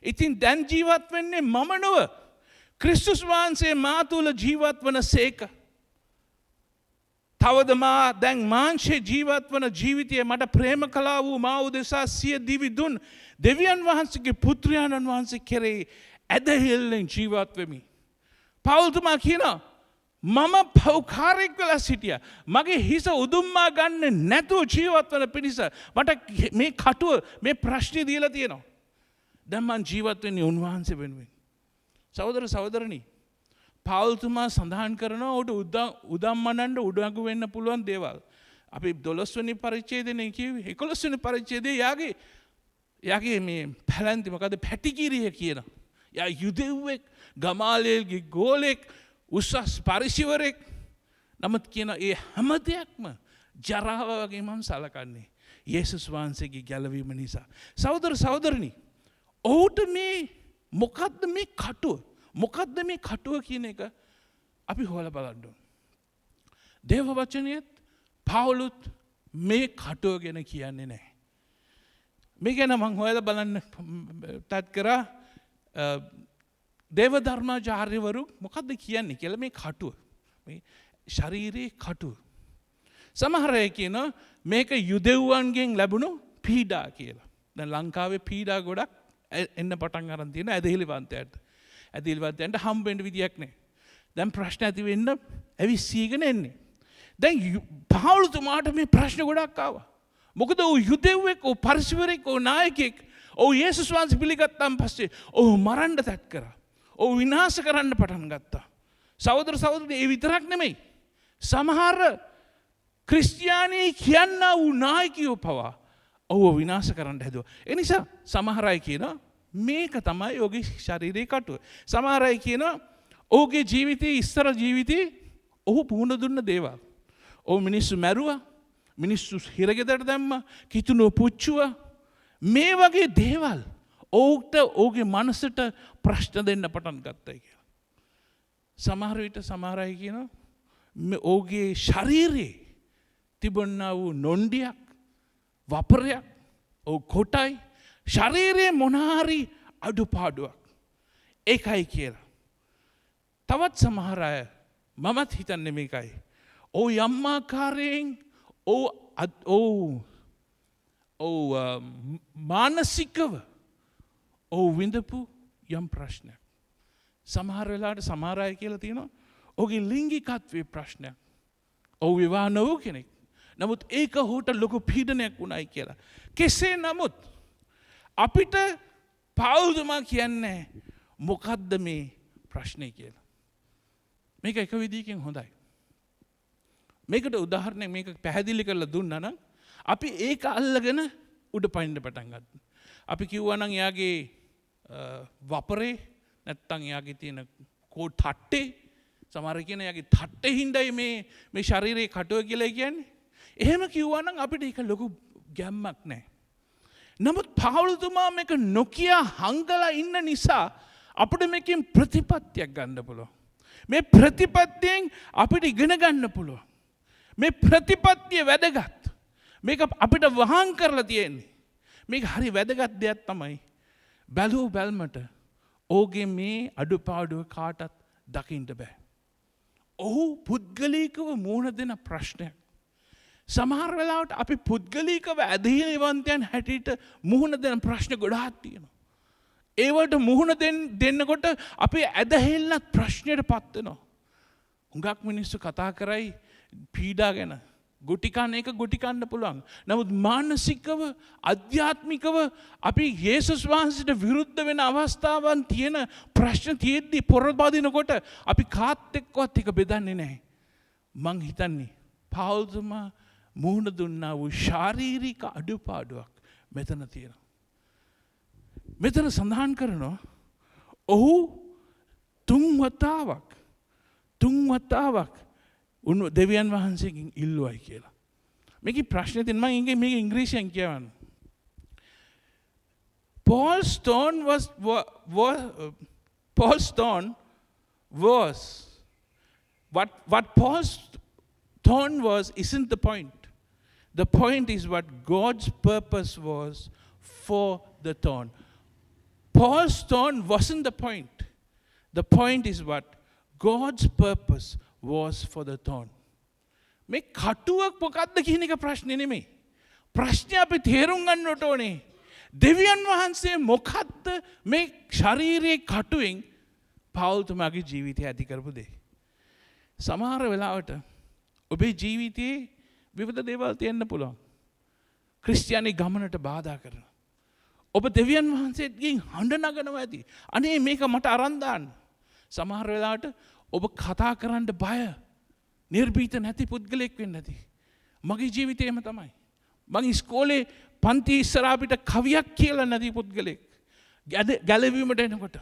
ඉතින් දැන් ජීවත් වෙන්නේ මම නොව ක්‍රිස්තුස් වහන්සේ මා තුල ජීවත් වන සේක. තවද මා දැන් මාංශේ ජීවත් වන ජීවිතය මට ප්‍රේම කළා වූ මා උදෙසා සිය දිවි දුන් දෙවියන් වහන්සේගේ පුත්‍රයාණන් වහන්සේ කෙරෙහි ඇදහිල්ලෙන් ජීවත් වෙමි. පවුල්තුමා කියනවා මම පෞකාරයෙක් වෙලා සිටියා. මගේ හිස උදුම්මා ගන්න නැතුව ජීවත් වන පිණිස මට මේ කටුව මේ ප්‍රශ්නේ දීලා තියෙනවා. දැන් මං ජීවත් වෙන්නේ උන්වහන්සේ වෙනුවෙන්. සහෝදර සහෝදරනි, පවුල්තුමා සඳහන් කරනවා උඩ උදම්මනන්න උඩඟු වෙන්න පුළුවන් දේවල්. අපි 12 වෙනි පරිච්ඡේදයේ කිව්වේ 11 වෙනි පරිච්ඡේදයේ යාගේ මේ පැලැන්ති මොකද පැටිකිරිය කියන. යා යුදෙව්වෙක්, ගමාලයේගේ ගෝලෙක්, උසස් පරිශිවරෙක්. නමුත් කියන ඒ හැම දෙයක්ම ජරාව වගේ මම සලකන්නේ යේසුස් වහන්සේගේ ගැලවීම නිසා. සහෝදර සහෝදරනි, ඔහුට මේ මොකද්ද මේ කටුව? මොකද්ද මේ කටුව කියන එක අපි හොයලා බලන්න ඕන. දේව වචනයේත් පවුලුත් මේ කටුව ගැන කියන්නේ නැහැ. මේ ගැන මම හොයලා බලන්න තත් කරා දේව ධර්මාචාර්යවරු මොකද්ද කියන්නේ කියලා මේ කටුව. මේ ශරීරයේ කටුව. සමහර අය කියනවා මේක යුදෙව්වන්ගෙන් ලැබුණු පීඩා කියලා. දැන් ලංකාවේ පීඩා ගොඩක් එන්න පටන් අරන් තියෙන ඇදහිලිවන්තයන්ට. ඇදහිලිවන්තයන්ට හම්බ වෙන්න විදියක් නැහැ. දැන් ප්‍රශ්න ඇති වෙන්න ඇවිස්සීගෙන එන්නේ. දැන් පවුල්තුමාට මේ ප්‍රශ්න ගොඩක් ආවා. මොකද ਉਹ යුදෙව්වෙක්, ਉਹ පරිශිවරෙක්, ਉਹ නායකයෙක්, ਉਹ යේසුස් වහන්සේ පිළිගත්තාන් පස්සේ ਉਹ මරන්න තත් කරා. ਉਹ විනාශ කරන්න පටන් ගත්තා. සහෝදර සහෝදරනි, ඒ විතරක් නෙමෙයි. සමහර ක්‍රිස්තියානි කියන්නා වූ නායකයෝ පවා ඔහුව විනාශ කරන්න හැදුවා. ඒ නිසා සමහර අය කියනවා මේක තමයි ඔහුගේ ශරීරයේ කටුව. සමහර අය කියනවා ඔහුගේ ජීවිතයේ ඉස්සර ජීවිතේ ඔහු පුහුණු දුන්න දේවල්. ඔහු මිනිස්සු මැරුවා, මිනිස්සු හිරගෙදරට දැම්මා, කිතුණු පුච්චුවා. මේ වගේ දේවල් ඔහුට ඔහුගේ මනසට ප්‍රශ්න දෙන්න පටන් ගත්තා කියලා. සමහර විට සමහර අය කියනවා ඔහුගේ ශරීරයේ තිබුණා වූ නොණ්ඩියක්, වපරයක්, ඔහු කොටයි ශරීරයේ මොනහරි අඩුපාඩුවක් ඒකයි කියලා. තවත් සමහර අය මමත් හිතන්නේ මේකයි. ඔහු යම් ආකාරයෙන් ඔහු මානසිකව ඔහු විඳපු යම් ප්‍රශ්නයක්. සමහර වෙලාවට සමහර අය කියලා තියෙනවා ඔහුගේ ලිංගිකත්වයේ ප්‍රශ්නයක්. ඔහු විවාහ නොවූ කෙනෙක්. නමුත් ඒක ඔහුට ලොකු පීඩනයක් වුණයි කියලා. කෙසේ නමුත් අපිට පවුල්තුමා කියන්නේ මොකද්ද මේ ප්‍රශ්නේ කියලා. මේක එක විදිහකින් හොඳයි. මේකට උදාහරණයක් මේක පැහැදිලි කරලා දුන්නා නම් අපි ඒක අල්ලගෙන උඩ පනින්න පටන් ගත්තා. අපි කිව්වා නම් එයාගේ වපරේ නැත්තම් එයාගේ තියෙන තට්ටේ, සමහර කියන එයාගේ තට්ටේ හින්දායි මේ ශරීරයේ කටුව කියලා කියන්නේ. එහෙම කිව්වා නම් අපිට ඒක ලොකු ගැම්මක් නැහැ. නමුත් පවුල්තුමා මේක නොකිය හංගලා ඉන්න නිසා අපිට මේකෙන් ප්‍රතිපත්තියක් ගන්න පුළුවන්. මේ ප්‍රතිපත්තියෙන් අපිට ඉගෙන ගන්න පුළුවන්. මේ ප්‍රතිපත්තිය වැදගත්. මේක අපිට වහං කරලා තියෙන්නේ. මේක හරි වැදගත් දෙයක් තමයි. බැලුව බැල්මට ඔහුගේ මේ අඩුපාඩුව කාටත් දකින්න බෑ. ඔහු පුද්ගලිකව මුහුණ දෙන ප්‍රශ්නයක්. සමහර වෙලාවට අපි පුද්ගලිකව ඇදහිලිවන්තයන් හැටියට මුහුණ දෙන ප්‍රශ්න ගොඩාක් තියෙනවා. ඒවට මුහුණ දෙන්නකොට අපි ඇදහිල්ලත් ප්‍රශ්නයට පත් වෙනවා. හුඟක් මිනිස්සු කතා කරයි පීඩා ගැන. ගුටි කන එක ගුටි කන්න පුළුවන්. නමුත් මානසිකව, අධ්‍යාත්මිකව අපි යේසුස් වහන්සේට විරුද්ධ වෙන අවස්ථාවන් තියෙන ප්‍රශ්න තියෙද්දි පොරබදිනකොට අපි කාත් එක්කවත් එක බෙදන්නේ නැහැ. මං හිතන්නේ පවුල්තුමා මුහුණ දුන්නා වූ ශාරීරික අඩුපාඩුවක් මෙතන තියෙනවා. මෙතන සඳහන් කරනවා ඔහු තුන් වතාවක් දෙවියන් වහන්සේගෙන් ඉල්ලුවයි කියලා. මේකේ ප්‍රශ්නේ තියෙන මම මේක ඉංග්‍රීසියෙන් කියවන්න. Paul Stone what Paul's thorn was isn't the point. The point is what God's purpose was for the thorn. Paul's thorn wasn't the point. The point is what God's purpose was for the thorn. මේ කටුවක් මොකක්ද කියන එක ප්‍රශ්නේ නෙමෙයි. ප්‍රශ්නේ අපි තේරුම් ගන්නට ඕනේ. දෙවියන් වහන්සේ මොකක්ද මේ ශාරීරික කටුවෙන් පෞල්තුමාගේ ජීවිතය ඇති කරපු දේ. සමහර වෙලාවට ඔබේ ජීවිතයේ විවිධ දේවල් තියෙන්න පුළුවන්. ක්‍රිස්තියානි ගමනට බාධා කරන. ඔබ දෙවියන් වහන්සේගෙන් හඬ නගනවා ඇති. අනේ මේක මට අරන් දාන්න. සමහර වෙලාවට ඔබ කතා කරන්න බය. නිර්භීත නැති පුද්ගලෙක් වෙන්න ඇති. මගේ ජීවිතේම තමයි. මං ඉස්කෝලේ පන්ති ඉස්සරහා අපිට කවියක් කියලා නැති පුද්ගලෙක්. ගැලවීමට එනකොට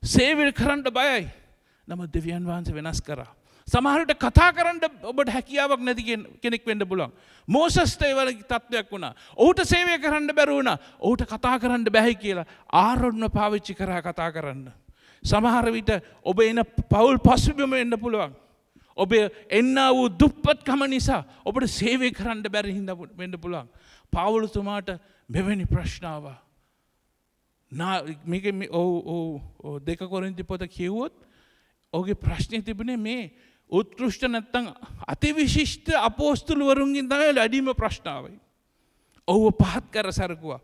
සේවය කරන්න බයයි. නමුත් දෙවියන් වහන්සේ වෙනස් කරා. සමහරවිට කතා කරන්න ඔබට හැකියාවක් නැති කෙනෙක් වෙන්න පුළුවන්. මෝසස්ට ඒ වගේ තත්ත්වයක් වුණා. ඔහුට සේවය කරන්න බැරි වුණා. ඔහුට කතා කරන්න බැහැ කියලා ආරොන්ව පාවිච්චි කරා කතා කරන්න. සමහර විට ඔබ එන පෞල් පසුබිම වෙන්න පුළුවන්. ඔබ එන්නා වූ දුප්පත්කම නිසා ඔබට සේවය කරන්න බැරි හින්දා වෙන්න පුළුවන්. පෞල්තුමාට මෙවැනි ප්‍රශ්න ආවා. මේක දෙක කොරින්ති පොත කියවුවොත් ඔහුගේ ප්‍රශ්නේ තිබුණේ මේ උත්කෘෂ්ඨ නැත්තම් අතිවිශිෂ්ට අපෝස්තලවරුන්ගෙන් තමයි වැඩිම ප්‍රශ්න ආවේ. ඔහුව පහත් කර සැරකුවා.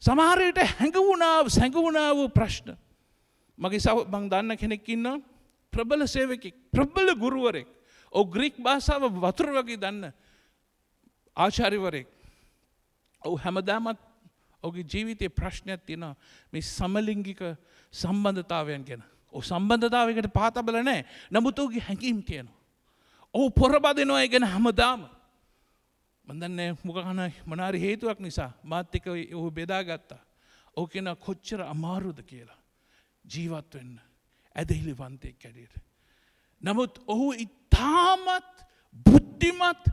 සමහර විට හැඟුණා වූ ප්‍රශ්න. මං දන්න කෙනෙක් ඉන්නවා ප්‍රබල සේවකෙක්, ප්‍රබල ගුරුවරයෙක්. ඔහු ග්‍රීක භාෂාව වතුර වගේ දන්න ආචාර්යවරයෙක්. ඔහු හැමදාමත් ඔහුගේ ජීවිතයේ ප්‍රශ්නයක් තියෙනවා මේ සමලිංගික සම්බන්ධතාවයන් ගැන. ඔහු සම්බන්ධතාවයකට පාතබල නැහැ. නමුත් ඔහුගේ හැඟීම් තියෙනවා. ඔහු පොරබදිනවා ඒ ගැන හැමදාම. මම දන්නේ මොනාරි හේතුවක් නිසා මාත් එක්ක ඔහු බෙදාගත්තා. ඔහු කියන කොච්චර අමාරුද කියලා ජීවත් වෙන්න ඇදහිලිවන්තයෙක් හැටියට. නමුත් ඔහු ඉතාමත් බුද්ධිමත්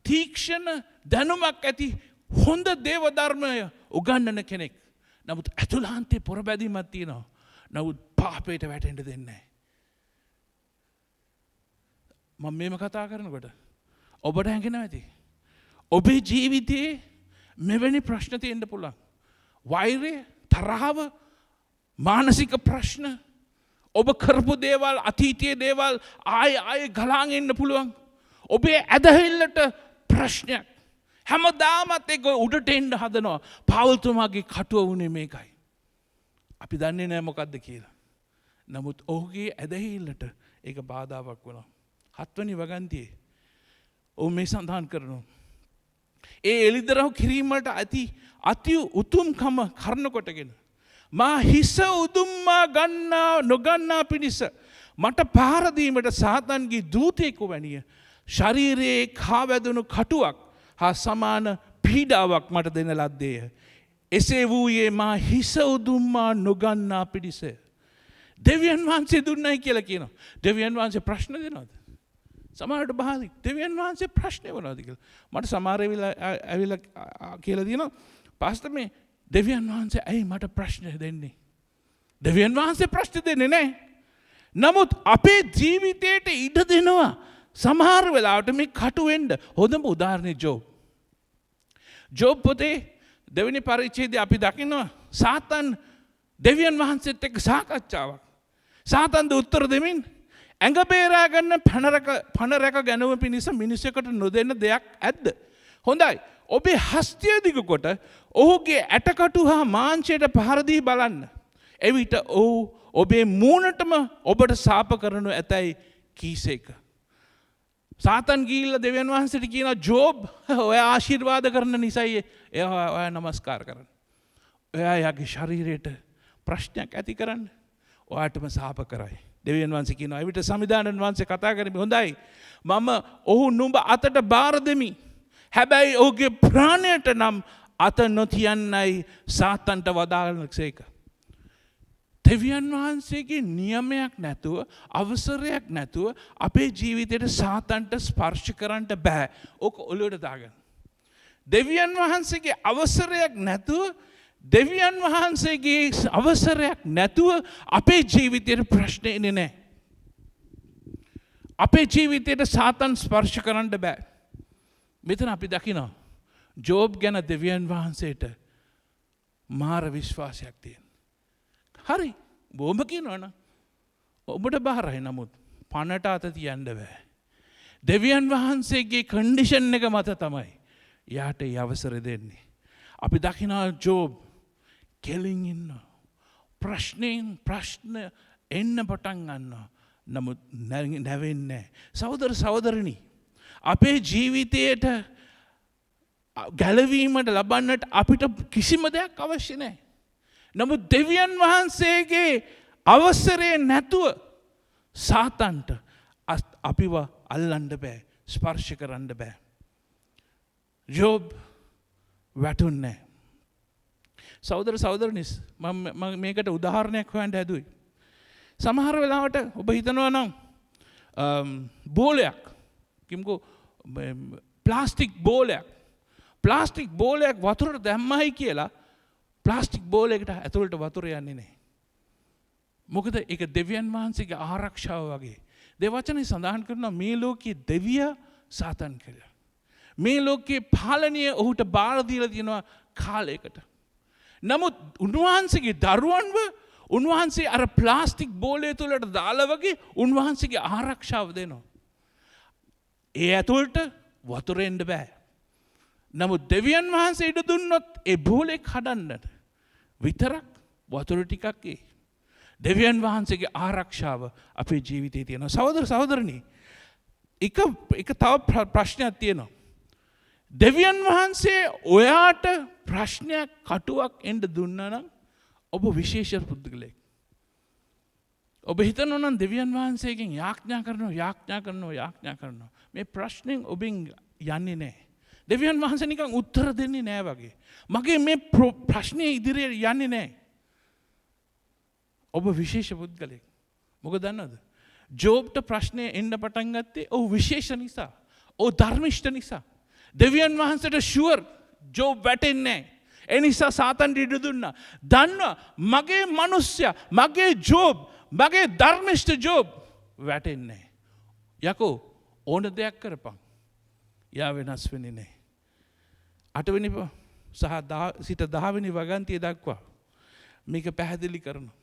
තීක්ෂණ දැනුමක් ඇති හොඳ දේව ධර්මය උගන්වන කෙනෙක්. නමුත් ඇතුළාන්තේ පොරබැදීමක් තියෙනවා. නමුත් පාපයට වැටෙන්න දෙන්නේ නැහැ. මම මේව කතා කරනකොට ඔබට හැඟෙනවා ඇති. ඔබේ ජීවිතයේ මෙවැනි ප්‍රශ්න තියෙන්න පුළුවන්. වෛරය, තරහව, මානසික ප්‍රශ්න, ඔබ කරපු දේවල්, අතීතයේ දේවල් ආයෙ ගලාගෙන එන්න පුළුවන්. ඔබේ ඇදහිල්ලට ප්‍රශ්නයක්. හැමදාමත් ඒක උඩට එන්න හදනවා. පෞල්තුමාගේ කටුව වුණේ මේකයි. අපි දන්නේ නැහැ මොකද්ද කියලා. නමුත් ඔහුගේ ඇදහිල්ලට ඒක බාධාවක් වුණා. 7 වෙනි වගන්තියේ ඔහු මේ සඳහන් කරනවා. ඒ එළිදරව් කිරීමට අති උතුම්කම කරන කොටගෙන මා හිස උදුම්මා නොගන්නා පිණිස මට පහර දීමට සාතන්ගේ දූතයෙකු වැනිය ශරීරයේ කාවැදුණු කටුවක් හා සමාන පීඩාවක් මට දෙන ලද්දේය. එසේ වූයේ මා හිස උදුම්මා නොගන්නා පිණිස. දෙවියන් වහන්සේ දුන්නයි කියලා කියනවා. දෙවියන් වහන්සේ ප්‍රශ්න දෙනවද? සමහරට බහලි දෙවියන් වහන්සේ ප්‍රශ්නේ වුණාද කියලා. මට සමහර ඇවිල්ලා කියලා දිනවා පාස්ටර් මේ දෙවියන් වහන්සේ ඇයි මට ප්‍රශ්න දෙන්නේ? දෙවියන් වහන්සේ ප්‍රශ්න දෙන්නේ නැහැ. නමුත් අපේ ජීවිතයට ඉඩ දෙනවා සමහර වෙලාවට මේ කටු වෙන්න. හොඳම උදාහරණේ ජෝබ්. ජෝබ් පොතේ දෙවෙනි පරිච්ඡේදයේ අපි දකිනවා සාතන් දෙවියන් වහන්සේත් එක්ක සාකච්ඡාවක්. සාතන්ද උත්තර දෙමින් ඇඟ බේරා ගන්න පණ රැක ගැනීම පිණිස මිනිසෙකුට නොදෙන්න දෙයක් ඇද්ද? හොඳයි. ඔබේ හස්තිය දිග කොට ඔහුගේ ඇටකටු හා මාංශයට පහර දී බලන්න. එවිට ඔහු ඔබේ මූණටම ඔබට සාප කරනු ඇතැයි කීසේක. සාතන් ගිහිල්ලා දෙවියන් වහන්සේට කියනවා ජෝබ් ඔය ආශිර්වාද කරන නිසායි ඔයා නමස්කාර කරන්න. ඔයා යාගේ ශරීරයට ප්‍රශ්නයක් ඇති කරන්න. ඔයාටම සාප කරයි. දෙවියන් වහන්සේ කියනවා එවිට සමිදානන් වහන්සේ කතා කරමි. හොඳයි. මම ඔහු නුඹ අතට බාර දෙමි. හැබැයි ඔහුගේ ප්‍රාණයට නම් අත නොතියන්නයි සාතන්ට වදාළනසේක. දෙවියන් වහන්සේගේ නියමයක් නැතුව අවසරයක් නැතුව අපේ ජීවිතයට සාතන්ට ස්පර්ශ කරන්න බෑ. ඕක ඔලුවට දාගන්න. දෙවියන් වහන්සේගේ අවසරයක් නැතුව දෙවියන් වහන්සේගේ අවසරයක් නැතුව අපේ ජීවිතයට ප්‍රශ්න එන්නේ නැහැ. අපේ ජීවිතයට සාතන් ස්පර්ශ කරන්න බෑ. මෙතන අපි දකිනවා ජෝබ් ගැන දෙවියන් වහන්සේට මාර විශ්වාසයක් තියෙන. හරි බොහොම කියනවනම් ඔබට බාරයි නමුත් පනට අත තියන්න බෑ. දෙවියන් වහන්සේගේ කන්ඩිෂන් එක මත තමයි යාට ඒ අවසර දෙන්නේ. අපි දකිනවා ජෝබ් කෙලින් ඉන්නවා. ප්‍රශ්න එන්න පටන් ගන්නවා. නමුත් නැවෙන්නේ. සහෝදර සහෝදරනි අපේ ජීවිතයට ගැලවීමට ලබන්නට අපිට කිසිම දෙයක් අවශ්‍ය නැහැ. නමුත් දෙවියන් වහන්සේගේ අවසරය නැතුව සාතන්ට අපිව අල්ලන්න බෑ, ස්පර්ශ කරන්න බෑ. ජෝබ් වැටුන්නේ. සහෝදර සහෝදරනිස් මම මේකට උදාහරණයක් හොයන්න හැදුවේ. සමහර වෙලාවට ඔබ හිතනවා නම් බෝලයක් කිම්කෝ ප්ලාස්ටික් බෝලයක් වතුරට දැම්මයි කියලා ප්ලාස්ටික් බෝලයකට ඇතුළට වතුර යන්නේ නැහැ. මොකද ඒක දෙවියන් වහන්සේගේ ආරක්ෂාව වගේ. දෙවචනේ සඳහන් කරනවා මේ ලෝකයේ දෙවිය සාතන් කියලා. මේ ලෝකයේ පාලනය ඔහුට බාර දීලා තියෙනවා කාලයකට. නමුත් උන්වහන්සේගේ දරුවන්ව උන්වහන්සේ අර ප්ලාස්ටික් බෝලය තුළට දාලා වගේ උන්වහන්සේගේ ආරක්ෂාව දෙනවා. ඒ ඇතුළට වතුර එන්න බෑ. නමුත් දෙවියන් වහන්සේ ඉඩ දුන්නොත් ඒ බෝලේ කඩන්නට විතරක් වතුර ටිකක් ඒ. දෙවියන් වහන්සේගේ ආරක්ෂාව අපේ ජීවිතේ තියෙනවා. සහෝදර සහෝදරනි එක තව ප්‍රශ්නයක් තියෙනවා. දෙවියන් වහන්සේ ඔයාට ප්‍රශ්නයක් කටුවක් එන්න දුන්නා නම් ඔබ විශේෂ පුද්ගලයෙක්. ඔබ හිතනවා නම් දෙවියන් වහන්සේගෙන් යාඥා කරනවා. මේ ප්‍රශ්නෙන් ඔබෙන් යන්නේ නැහැ. දෙවියන් වහන්සේ නිකන් උත්තර දෙන්නේ නැහැ වගේ. මගේ මේ ප්‍රශ්නේ ඉදිරියට යන්නේ නැහැ. ඔබ විශේෂ පුද්ගලයෙක්. මොකද දන්නවද? ජෝබ්ට ප්‍රශ්නේ එන්න පටන් ගත්තේ ඔහු විශේෂ නිසා. ඔහු ධර්මිෂ්ඨ නිසා. දෙවියන් වහන්සේට ෂුවර් ජෝබ් වැටෙන්නේ නැහැ. ඒ නිසා සාතන්ට ඉඩ දුන්නා. දන්නවා මගේ මිනිස්සයා, මගේ ජෝබ්, මගේ ධර්මිෂ්ඨ ජෝබ් වැටෙන්නේ නැහැ. යකෝ ඕන දෙයක් කරපන්. යා වෙනස් වෙන්නේ නැහැ. 8 වෙනි සහ සිට 10 වෙනි වගන්තිය දක්වා මේක පැහැදිලි කරනවා.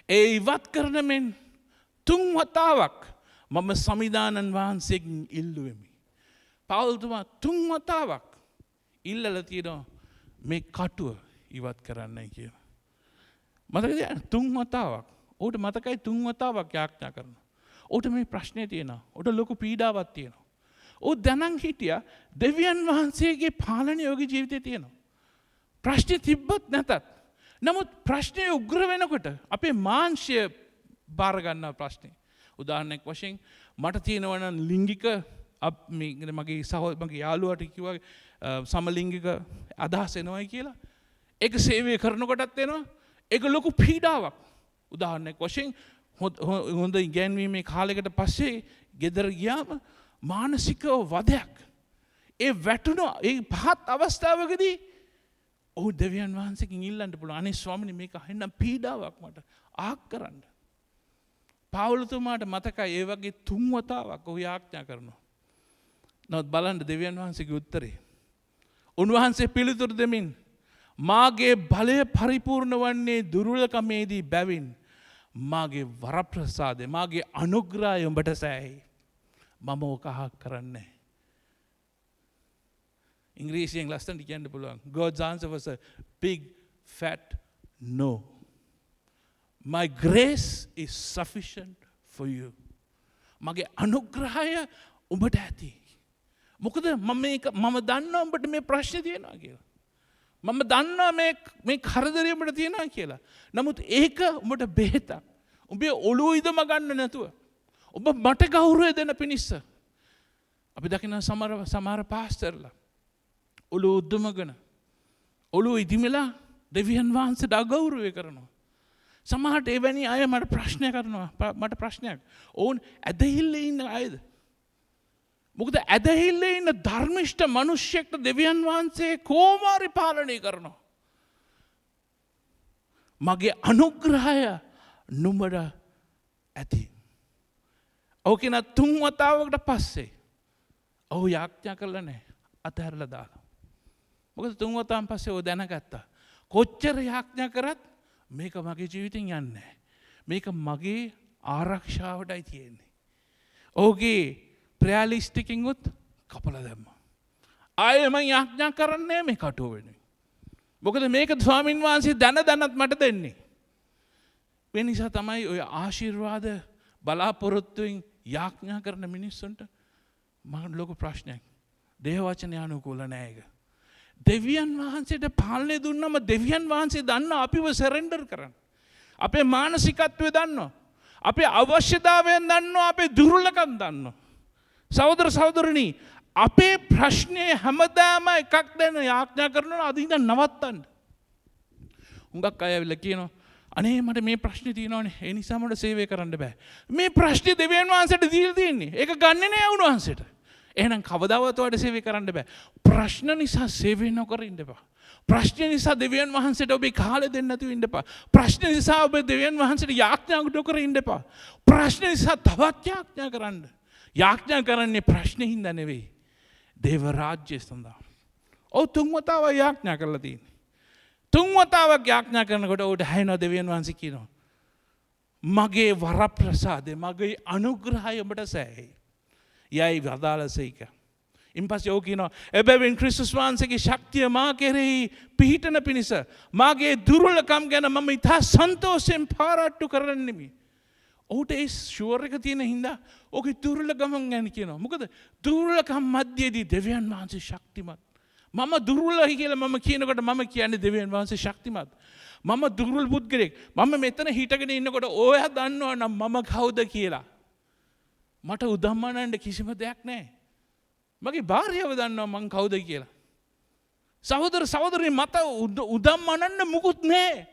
ඒ ඉවත් කරන මෙන් 3 වතාවක් මම සමිදානන් වහන්සේගෙන් ඉල්ලුවෙමි. පවුල්තුමා 3 වතාවක් ඉල්ලලා තියෙනවා මේ කටුව ඉවත් කරන්නයි කියලා. මතකද 3 වතාවක්. ඔහුට මතකයි 3 වතාවක් යාඥා කරනවා. ඔහුට මේ ප්‍රශ්නේ තියෙනවා. ඔහුට ලොකු පීඩාවක් තියෙනවා. ඔහු දැනන් හිටියා දෙවියන් වහන්සේගේ පාලනය ඔහුගේ ජීවිතේ තියෙනවා. ප්‍රශ්නේ තිබ්බත් නැතත්. නමුත් ප්‍රශ්නේ උග්‍ර වෙනකොට අපේ මාංශය බාර ගන්නා ප්‍රශ්නේ. උදාහරණයක් වශයෙන් මට තියෙනවා නම් ලිංගික මගේ යාළුවාට කිව්වා සමලිංගික අදහස් එනවයි කියලා. ඒක සේවය කරනකොටත් එනවා. ඒක ලොකු පීඩාවක්. උදාහරණයක් වශයෙන් හොඳ ඉගැන්වීමේ කාලයකට පස්සේ ගෙදර ගියාම මානසික වදයක්. ඒ වැටුණා. ඒ පහත් අවස්ථාවකදී ඔහු දෙවියන් වහන්සේගෙන් ඉල්ලන්න පුළුවන්. අනේ ස්වාමීනි මේක අහෙන්න පීඩාවක් මට ආක් කරන්න. පාවුලතුමාට මතකයි ඒ වගේ 3 වතාවක් ඔහු යාඥා කරනවා. නමුත් බලන්න දෙවියන් වහන්සේගේ උත්තරේ. උන්වහන්සේ පිළිතුරු දෙමින් මාගේ බලය පරිපූර්ණ වන්නේ දුර්වලකමේදී බැවින් මාගේ වරප්‍රසාදය, මාගේ අනුග්‍රහය උඹට සෑහි. මම ඕක අහක් කරන්නේ. ඉංග්‍රීසියෙන් ලස්සනට කියන්න පුළුවන්. God's answer was a big fat no. My grace is sufficient for you. මගේ අනුග්‍රහය උඹට ඇති. මොකද මම දන්නවා උඹට මේ ප්‍රශ්නේ තියෙනවා කියලා. මම දන්නවා මේ කරදරේ උඹට තියෙනවා කියලා. නමුත් ඒක උඹට බෙහෙතක්. උඹේ ඔළුව ඉදම ගන්න නැතුව. ඔබ මට ගෞරවය දෙන පිණිස. අපි දකින සමහර පාස්ටර්ලා ඔළුව උද්දමගෙන ඔළුව ඉදිමලා දෙවියන් වහන්සේට අගෞරවය කරනවා. සමහරට එවැනි අය මට ප්‍රශ්නයක් කරනවා. මට ප්‍රශ්නයක්. ඔවුන් ඇදහිල්ලේ ඉන්න අයද? මොකද ඇදහිල්ලේ ඉන්න ධර්මිෂ්ඨ මිනිස්සෙක්ට දෙවියන් වහන්සේ කොමාරි පාලනය කරනවා. මගේ අනුග්‍රහය නුඹට ඇති. ඔහු කියන 3 වතාවකට පස්සේ ඔහු යාඥා කළා නෑ අතහැරලා දාලා. මොකද 3 වතාවන් පස්සේ ඔහු දැනගත්තා කොච්චර යාඥා කරත් මේක මගේ ජීවිතෙන් යන්නේ නෑ. මේක මගේ ආරක්ෂාවටයි තියෙන්නේ. ඔහුගේ ප්‍රෙයර් ලිස්ට් එකකින් උත් කපලා දැම්මා. ආයෙ මම යාඥා කරන්නේ මේ කටුව වෙනුවෙන්. මොකද මේක ස්වාමින් වහන්සේ දැනත් මට දෙන්නේ. මේ නිසා තමයි ඔය ආශිර්වාද බලාපොරොත්තුෙන් යාඥා කරන මිනිස්සුන්ට මම ලොකු ප්‍රශ්නයක්. දේව වචනය අනුකූල නෑ ඒක. දෙවියන් වහන්සේට පාලනය දුන්නම දෙවියන් වහන්සේ දන්නවා අපිව සරෙන්ඩර් කරන්න. අපේ මානසිකත්වය දන්නවා. අපේ අවශ්‍යතාවයන් දන්නවා. අපේ දුර්වලකම් දන්නවා. සහෝදර සහෝදරනි අපේ ප්‍රශ්නය හැමදාම එකක් දැන යාඥා කරනවා අද ඉඳන් නවත්තන්න. හුඟක් අය ඇවිල්ලා කියනවා අනේ මට මේ ප්‍රශ්නේ තියෙනවානේ ඒ නිසා මට සේවය කරන්න බෑ. මේ ප්‍රශ්නේ දෙවියන් වහන්සේට දීලා තියෙන්නේ. ඒක ගන්නෙ නෑ උන්වහන්සේට. එහෙනම් කවදාවත් ඔයාලට සේවය කරන්න බෑ. ප්‍රශ්න නිසා සේවය නොකර ඉන්න එපා. ප්‍රශ්න නිසා දෙවියන් වහන්සේට ඔබේ කාලය දෙන්න නැතුව ඉන්න එපා. ප්‍රශ්න නිසා ඔබ දෙවියන් වහන්සේට යාඥා නොකර ඉන්න එපා. ප්‍රශ්න නිසා තවත් යාඥා කරන්න. යාඥා කරන්නේ ප්‍රශ්නේ හින්දා නෙවෙයි. දේව රාජ්‍ය සඳහා. ඔව් 3 වතාවක් යාඥා කරලා තියෙන්නේ. 3 වතාවක් යාඥා කරනකොට ඔහුට හැයෙනවා දෙවියන් වහන්සේ කියනවා මගේ වරප්‍රසාදේ මගේ අනුග්‍රහය ඔබට සෑහේ. යයි වදාළසේක. ඉන්පස්සේ ඔහු කියනවා එබැවින් ක්‍රිස්තුස් වහන්සේගේ ශක්තිය මා කෙරෙහි පිහිටන පිණිස මාගේ දුර්වලකම් ගැන මම ඉතා සන්තෝෂයෙන් පාරට්ටු කරන්නෙමි. ඔහුට ඒ ෂුවර් එක තියෙන හින්දා ඔහුගේ දුර්වලකම් ගැන කියනවා. මොකද දුර්වලකම් මැදදී දෙවියන් වහන්සේ ශක්තිමත්. මම දුර්වලයි කියලා මම කියනකොට මම කියන්නේ දෙවියන් වහන්සේ ශක්තිමත්. මම දුර්වල පුද්ගලෙක්. මම මෙතන හිටගෙන ඉන්නකොට ඔයා දන්නවා නම් මම කවුද කියලා. මට උදම්මනන්න කිසිම දෙයක් නැහැ. මගේ භාර්යාව දන්නවා මං කවුද කියලා. සහෝදර සහෝදරනි මට උදම්මනන්න මුකුත් නැහැ.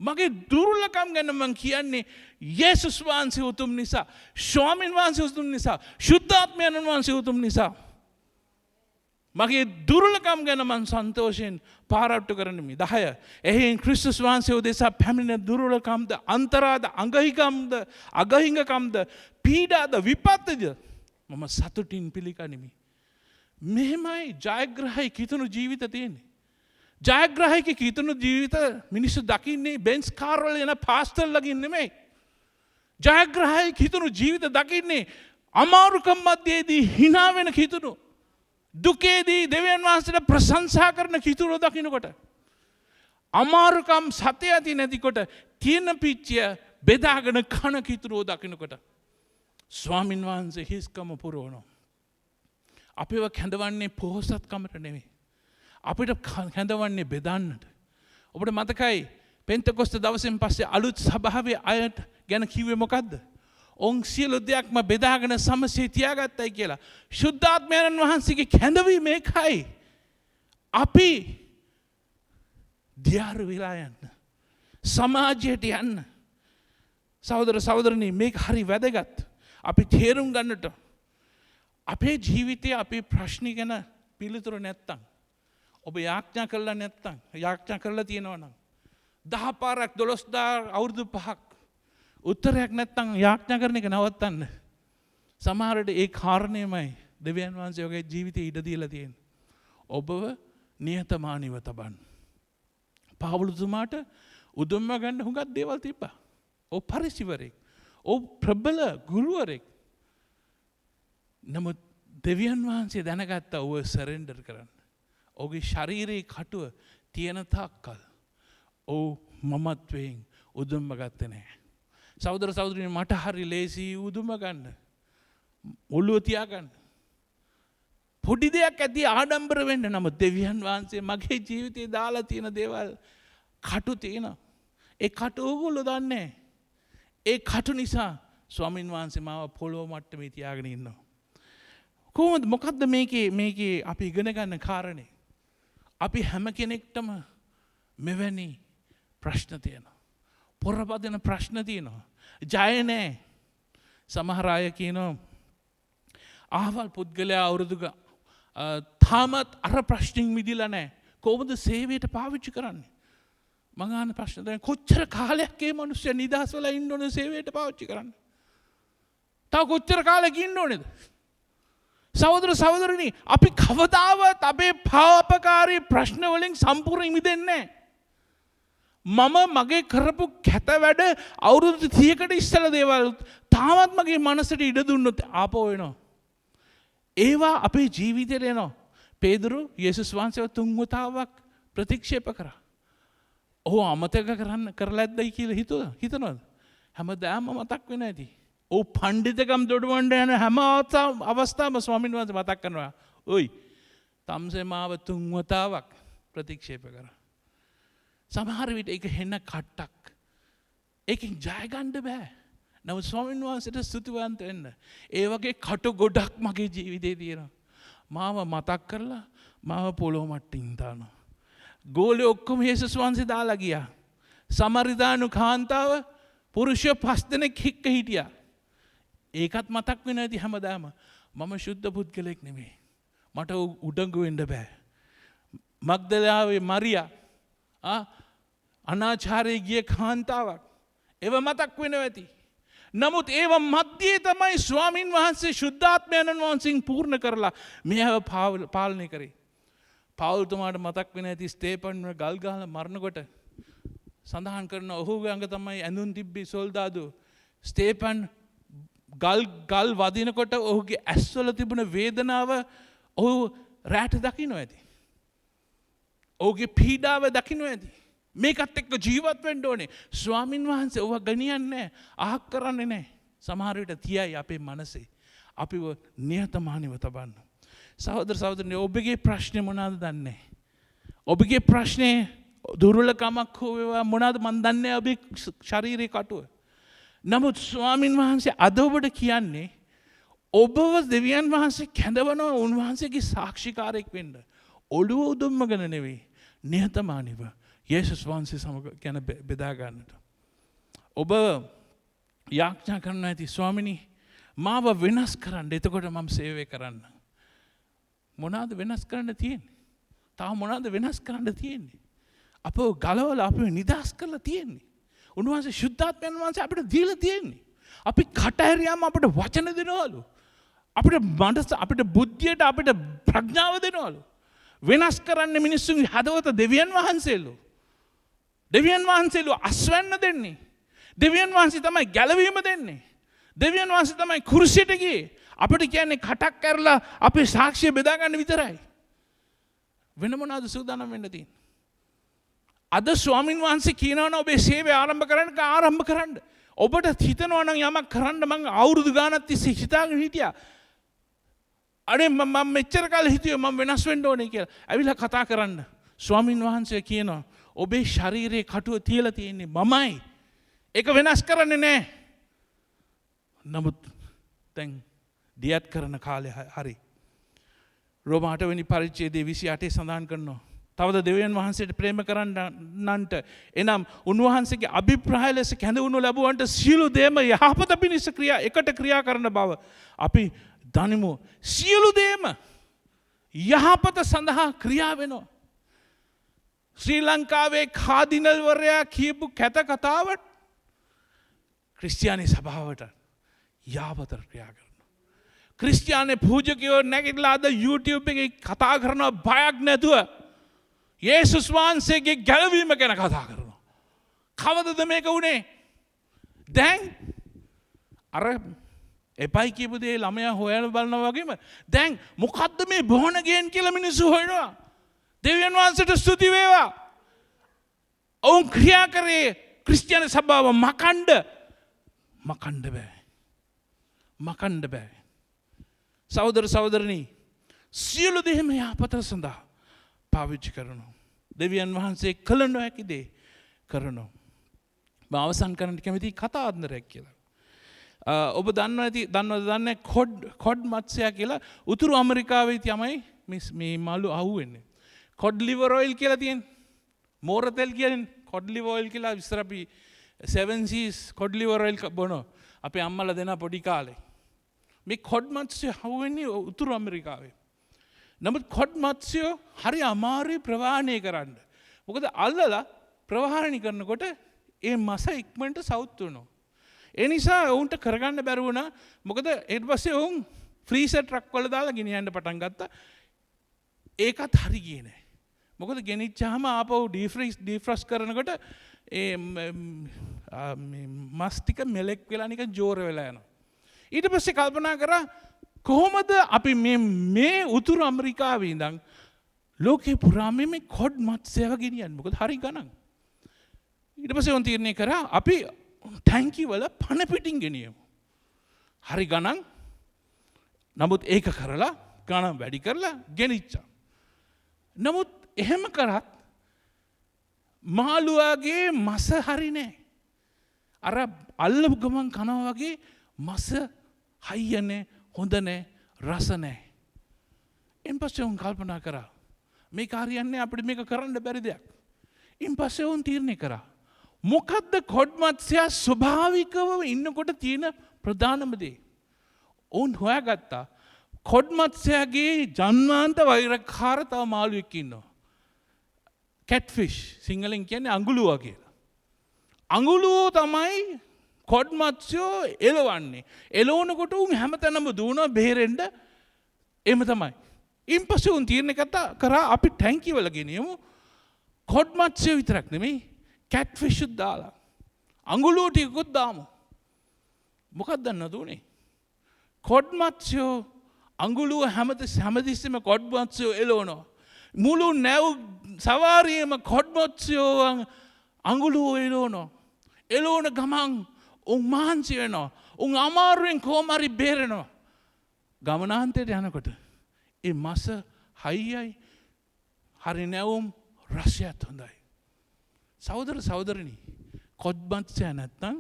මගේ දුර්වලකම් ගැන මං කියන්නේ යේසුස් වහන්සේ උතුම් නිසා, ස්වාමීන් වහන්සේ උතුම් නිසා, ශුද්ධාත්මයන් වහන්සේ උතුම් නිසා. මගේ දුර්වලකම් ගැන මං සන්තෝෂයෙන් පාරට්ටු කරන්නේ 10. එහෙන් ක්‍රිස්තුස් වහන්සේ උදෙසා පැමිණෙන දුර්වලකම්ද, අන්තරාද, අගහිඟකම්ද, පීඩාද, විපත්ද මම සතුටින් පිළිගනිමි. මෙහෙමයි ජයග්‍රහයි කිතුණු ජීවිත තියෙන්නේ. ජයග්‍රහයික කිතුණු ජීවිත මිනිස්සු දකින්නේ බෙන්ස් කාර් වල යන පාස්ටර්ලගෙන් නෙමෙයි. ජයග්‍රහයි කිතුණු ජීවිත දකින්නේ අමාරුකම් මැදදී hina වෙන කිතුණු. දුකේදී දෙවියන් වහන්සේට ප්‍රශංසා කරන කිතුණු දකින්නකොට අමාරුකම් සත්‍ය ඇති නැතිකොට තියෙන පිච්චිය බෙදාගෙන කන කිතුණු දකින්නකොට ස්වාමින් වහන්සේ හිස්කම පුරවනවා. අපිව කැඳවන්නේ පොහොසත්කමට නෙවෙයි. අපිට කැඳවන්නේ බෙදන්නට. ඔබට මතකයි පෙන්තකොස්ත දවසෙන් පස්සේ අලුත් සභාවේ අයට ගැන කිව්වේ මොකද්ද? ඔවුන් සියලු දෙයක්ම බෙදාගෙන සමසේ තියාගත්තයි කියලා. ශුද්ධාත්මයන් වහන්සේගේ කැඳවීම ඒකයි. අපි දියාරු වෙලා යන්න. සමාජයට යන්න. සහෝදර සහෝදරනි මේක හරි වැදගත්. අපි තේරුම් ගන්නට අපේ ජීවිතයේ අපේ ප්‍රශ්න ගැන පිළිතුරු නැත්තම් ඔබ යාඥා කළා නැත්තම් යාඥා කරලා තියෙනවා නම් 10 පාරක් 12000 අවුරුදු 5ක් උත්තරයක් නැත්තම් යාඥා කරන එක නවත්තන්න. සමහරට ඒ කාරණේමයි දෙවියන් වහන්සේ ඔගේ ජීවිතේ ඉඩ දීලා තියෙන්නේ. ඔබව නියතමානීව තබන්න. පාවුලුතුමාට උදුම්ම ගන්න හුඟක් දේවල් තිබ්බා. ඔව් පරිසිවරෙක්. ඔව් ප්‍රබල ගුරුවරෙක්. නමුත් දෙවියන් වහන්සේ දැනගත්තා ඔව සරෙන්ඩර් කරන්න. ඔහුගේ ශරීරයේ කටුව තියෙන තාක්කල් ඔව් මමත්වයෙන් උදුම්ම ගත්තේ නැහැ. සහෝදර සහෝදරියනි මට හරි ලේසි උදුම ගන්න. ඔළුව තියාගන්න. පොඩි දෙයක් ඇති ආඩම්බර වෙන්න. නමුත් දෙවියන් වහන්සේ මගේ ජීවිතේ දාලා තියෙන දේවල් කටු තියෙනවා. ඒ කටු ඕගොල්ලෝ දන්නේ. ඒ කටු නිසා ස්වාමින් වහන්සේ මාව පොළොව මට්ටමේ තියාගෙන ඉන්නවා. කොහොමද මොකද්ද මේකේ අපි ඉගෙන ගන්න කාරණේ? අපි හැම කෙනෙක්ටම මෙවැනි ප්‍රශ්න තියෙනවා. පොරපදින ප්‍රශ්න තියෙනවා. ජය නැහැ. සමහර අය කියනවා ආවල් පුද්ගලයා අවුරුදු තාමත් අර ප්‍රශ්نين මිදිලා නැහැ. කොහොමද සේවයට පාවිච්චි කරන්නේ? මං අහන ප්‍රශ්න දැන් කොච්චර කාලයක් මේ මිනිස්සු නිදහස් වෙලා ඉන්න ඕනේ සේවයට පාවිච්චි කරන්න? තව කොච්චර කාලෙක ඉන්න ඕනේද? සහෝදර සහෝදරනි, අපි කවදාවත් අපේ පාපකාරී ප්‍රශ්න වලින් සම්පූර්ණයෙන් මිදෙන්නේ නැහැ. මම මගේ කරපු කැත වැඩ අවුරුදු 30කට ඉස්සෙල්ලා දේවල් තාමත් මගේ මනසට ඉඩ දුන්නොත් ආපහු එනවා. ඒවා අපේ ජීවිතේට එනවා. පේදුරු යේසුස් වහන්සේව 3 වතාවක් ප්‍රතික්ෂේප කරා. ඔහු අමතක කරලා ඇද්දයි කියලා හිතනවද? හැමදාම මතක් වෙන ඇති. ඔව් පඬිතකම් දොඩවන්න යන හැම අවස්ථාවම ස්වාමීන් වහන්සේ මතක් කරනවා. ඔයි තම්සේ මාව 3 වතාවක් ප්‍රතික්ෂේප කරා. සමහර විට ඒක හෙන්න කට්ටක්. ඒකෙන් ජය ගන්න බෑ. නමුත් ස්වාමීන් වහන්සේට ස්තුතිවන්ත වෙන්න. ඒ වගේ කට ගොඩක් මගේ ජීවිතේ තියෙනවා. මාව මතක් කරලා මාව පොළොව මට්ටින් දානවා. ගෝලේ ඔක්කොම යේසුස් වහන්සේ දාලා ගියා. සමරිදානු කාන්තාව පුරුෂය 5 දෙනෙක් එක්ක හිටියා. ඒකත් මතක් වෙන ඇති හැමදාම. මම සුද්ධ පුද්ගලෙක් නෙමෙයි. මට උඩඟු වෙන්න බෑ. මග්දලාවේ මරියා අනාචාරයේ ගිය කාන්තාවක්. ඒව මතක් වෙනවා ඇති. නමුත් ඒව මැදේ තමයි ස්වාමින් වහන්සේ ශුද්ධාත්මයන් වහන්සේන් පූර්ණ කරලා මෙයව පාලනය කරේ. පවුල්තුමාට මතක් වෙන ඇති ස්තේපන්ව ගල් ගහලා මරනකොට සඳහන් කරන ඔහුගේ අඟ තමයි ඇඳුම් තිබ්බේ සොල්දාදු. ස්තේපන් ගල් වදිනකොට ඔහුගේ ඇස්වල තිබුණ වේදනාව ඔහු රැට දකින්න ඇති. ඔහුගේ පීඩාව දකින්න ඇති. මේකත් එක්ක ජීවත් වෙන්න ඕනේ. ස්වාමින් වහන්සේ ඔව ගණියන්නේ අහක් කරන්නේ නැහැ. සමහර විට තියයි අපේ මනසේ. අපිව නිහතමානීව තබන්න. සහෝදර සහෝදරනි, ඔබගේ ප්‍රශ්නේ මොනවාද දන්නේ? ඔබගේ ප්‍රශ්නේ දුර්වලකමක් හෝ වේවා මොනවාද මන් දන්නේ ඔබේ ශාරීරික කටුව. නමුත් ස්වාමින් වහන්සේ අද ඔබට කියන්නේ ඔබව දෙවියන් වහන්සේ කැඳවනවා උන්වහන්සේගේ සාක්ෂිකාරයෙක් වෙන්න. ඔළුව උදුම්මගෙන නෙවෙයි, නිහතමානීව යේසුස් වහන්සේ සමග ගැන බෙදා ගන්නට. ඔබ යාඥා කරනවා ඇති, ස්වාමිනී මාව වෙනස් කරන්න, එතකොට මම සේවය කරන්න. මොනවාද වෙනස් කරන්න තියෙන්නේ? තාම මොනවාද වෙනස් කරන්න තියෙන්නේ? අපව ගලවලා අපව නිදහස් කරලා තියෙන්නේ. උන්වහන්සේ ශුද්ධාත්මයන් වහන්සේ අපිට දීලා තියෙන්නේ. අපි කටහැරියාම අපිට වචන දෙනවලු. අපිට මනස, අපිට බුද්ධියට, අපිට ප්‍රඥාව දෙනවලු. වෙනස් කරන්න මිනිස්සුන්ගේ හදවත දෙවියන් වහන්සේලු. දෙවියන් වහන්සේලු අස්වැන්න දෙන්නේ. දෙවියන් වහන්සේ තමයි ගැලවීම දෙන්නේ. දෙවියන් වහන්සේ තමයි කුරුසියට ගියේ. අපිට කියන්නේ කටක් කරලා අපේ සාක්ෂිය බෙදා ගන්න විතරයි. වෙන මොනවාද සූදානම් වෙන්න තියෙන්නේ? අද ස්වාමින් වහන්සේ කියනවා ඔබේ සේවය ආරම්භ කරන්න. ඔබට හිතනවා නම් යමක් කරන්න මම අවුරුදු ගානක් තිස්සේ හිතාගෙන හිටියා. අනේ මම මෙච්චර කාලෙ හිතුවේ මම වෙනස් වෙන්න ඕනේ කියලා. ඇවිල්ලා කතා කරන්න. ස්වාමින් වහන්සේ කියනවා ඔබේ ශරීරයේ කටුව තියලා තියෙන්නේ මමයි. ඒක වෙනස් කරන්නේ නැහැ. නමුත් දැන් දියත් කරන කාලේ හරි. රෝම 8 වෙනි පරිච්ඡේදයේ 28 සඳහන් කරනවා. තවද දෙවියන් වහන්සේට ප්‍රේම කරන්නන්ට එනම් උන්වහන්සේගේ අභිප්‍රාය ලෙස කැඳවනු ලැබුවන්ට සියලු දේම යහපත පිණිස එකට ක්‍රියා කරන බව අපි දනිමු. සියලු දේම යහපත සඳහා ක්‍රියා වෙනවා. ශ්‍රී ලංකාවේ කාදිනල්වරයා කියපු කැත කතාවට ක්‍රිස්තියානි සභාවට යහපත ක්‍රියා කරනවා. ක්‍රිස්තියානි පූජකයෝ නැගිටලා අද YouTube එකේ කතා කරනවා බයක් නැතුව. යේසුස් වහන්සේගේ ගැලවීම ගැන කතා කරනවා. කවදද මේක වුණේ? දැන් අර එපයි කියපු දේ ළමයා හොයන බලනවා වගේම දැන් මොකද්ද මේ බොහොන ගේන් කියලා මිනිස්සු හොයනවා. දෙවියන් වහන්සේට ස්තුති වේවා. ඔවුන් ක්‍රියා කරේ ක්‍රිස්තියානි සභාව මකන්න බෑ. සහෝදර සහෝදරනි, සියලු දෙම යහපත සඳහා පාවිච්චි කරනවා. දෙවියන් වහන්සේ කළ නොහැකි දේ කරනවා. මම අවසන් කරන්න කැමති කතාන්දරයක් කියලා. ඔබ දන්නේ කොඩ් මත්ස්‍යයා කියලා උතුරු ඇමරිකාවේ තමයි මේ මලු අහුවෙන්නේ. කොඩ් ලිවර් ඔයිල් කියලා තියෙන්නේ. මෝර තෙල් කියන්නේ කොඩ් ලිවර් ඔයිල් කියලා විස්තර අපි 7 Seas කොඩ් ලිවර් ඔයිල් බොනවා. අපේ අම්මලා දෙනා පොඩි කාලේ. මේ කොඩ් මත්ස්‍ය අහුවෙන්නේ උතුරු ඇමරිකාවේ. නමුත් කොඩ් මත්ස්‍යෝ හරි අමාරුයි ප්‍රවාහණය කරන්න. මොකද අල්ලලා ප්‍රවාහණය කරනකොට ඒ මස ඉක්මනට සවුත් වෙනවා. ඒ නිසා ඔවුන්ට කරගන්න බැරි වුණා. මොකද ඊට පස්සේ ඔවුන් ෆ්‍රීසර් ට්‍රක් වල දාලා ගෙනියන්න පටන් ගත්තා. ඒකත් හරි ගියේ නෑ. මොකද ගෙනිච්චාම ආපහු ඩීෆ්‍රොස්ට් කරනකොට ඒ මස් ටික මෙලෙක් වෙලා නිකන් ජෝර වෙලා යනවා. ඊට පස්සේ කල්පනා කරා කොහොමද අපි මේ උතුරු ඇමරිකාවේ ඉඳන් ලෝකේ පුරාම මේ කොඩ් මත්ස්‍යව ගෙනියන්නේ? මොකද හරි ගණන්. ඊට පස්සේ උන් තීරණය කරා අපි ටැංකි වල පණ පිටින් ගෙනියමු. හරි ගණන්. නමුත් ඒක කරලා ගණන් වැඩි කරලා ගෙනිච්චා. නමුත් එහෙම කරත් මාළුවාගේ මස හරි නෑ. අර අල්ලපු ගමන් කනවා වගේ මස හයිය නෑ, හොඳ නෑ, රස නෑ. ඉන් පස්සේ උන් කල්පනා කරා මේක හරියන්නේ අපිට මේක කරන්න බැරි දෙයක්. ඉන් පස්සේ උන් තීරණය කරා මොකද්ද කොඩ් මත්ස්‍යයා ස්වභාවිකව ඉන්නකොට තියෙන ප්‍රධානම දේ? උන් හොයාගත්තා කොඩ් මත්ස්‍යයාගේ ජන්මාන්ත වෛරකාර තව මාළුවෙක් ඉන්නවා. කැට්ෆිෂ් සිංහලෙන් කියන්නේ අඟුලුවා කියලා. අඟුලුවෝ තමයි කොඩ් මත්ස්‍යෝ එලවන්නේ. එලවනකොට උන් හැමතැනම දුවනවා බේරෙන්න. එහෙම තමයි. ඉන්පස්සේ උන් තීරණය කරා අපි ටැංකි වල ගෙනියමු. කොඩ් මත්ස්‍යෝ විතරක් නෙමෙයි කැට්ෆිෂ් උත් දාලා. අඟුලුවෝ ටිකකුත් දාමු. මොකක්ද දන්නවද උනේ? කොඩ් මත්ස්‍යෝ අඟුලුව හැමතිස්සෙම කොඩ් මත්ස්‍යෝ එලවනවා. මුළු නැව් සවාරියම කොඩ් මත්ස්‍යෝ අඟුලුව එලවනවා. එලවන ගමන් උන් මහන්සි වෙනවා. උන් අමාරුවෙන් කොහොම හරි බේරෙනවා. ගමනාන්තයට යනකොට ඒ මස හයියයි හරි නැවුම් රසයත් හොඳයි. සහෝදර සහෝදරනි කොඩ් මත්ස්‍යයා නැත්තම්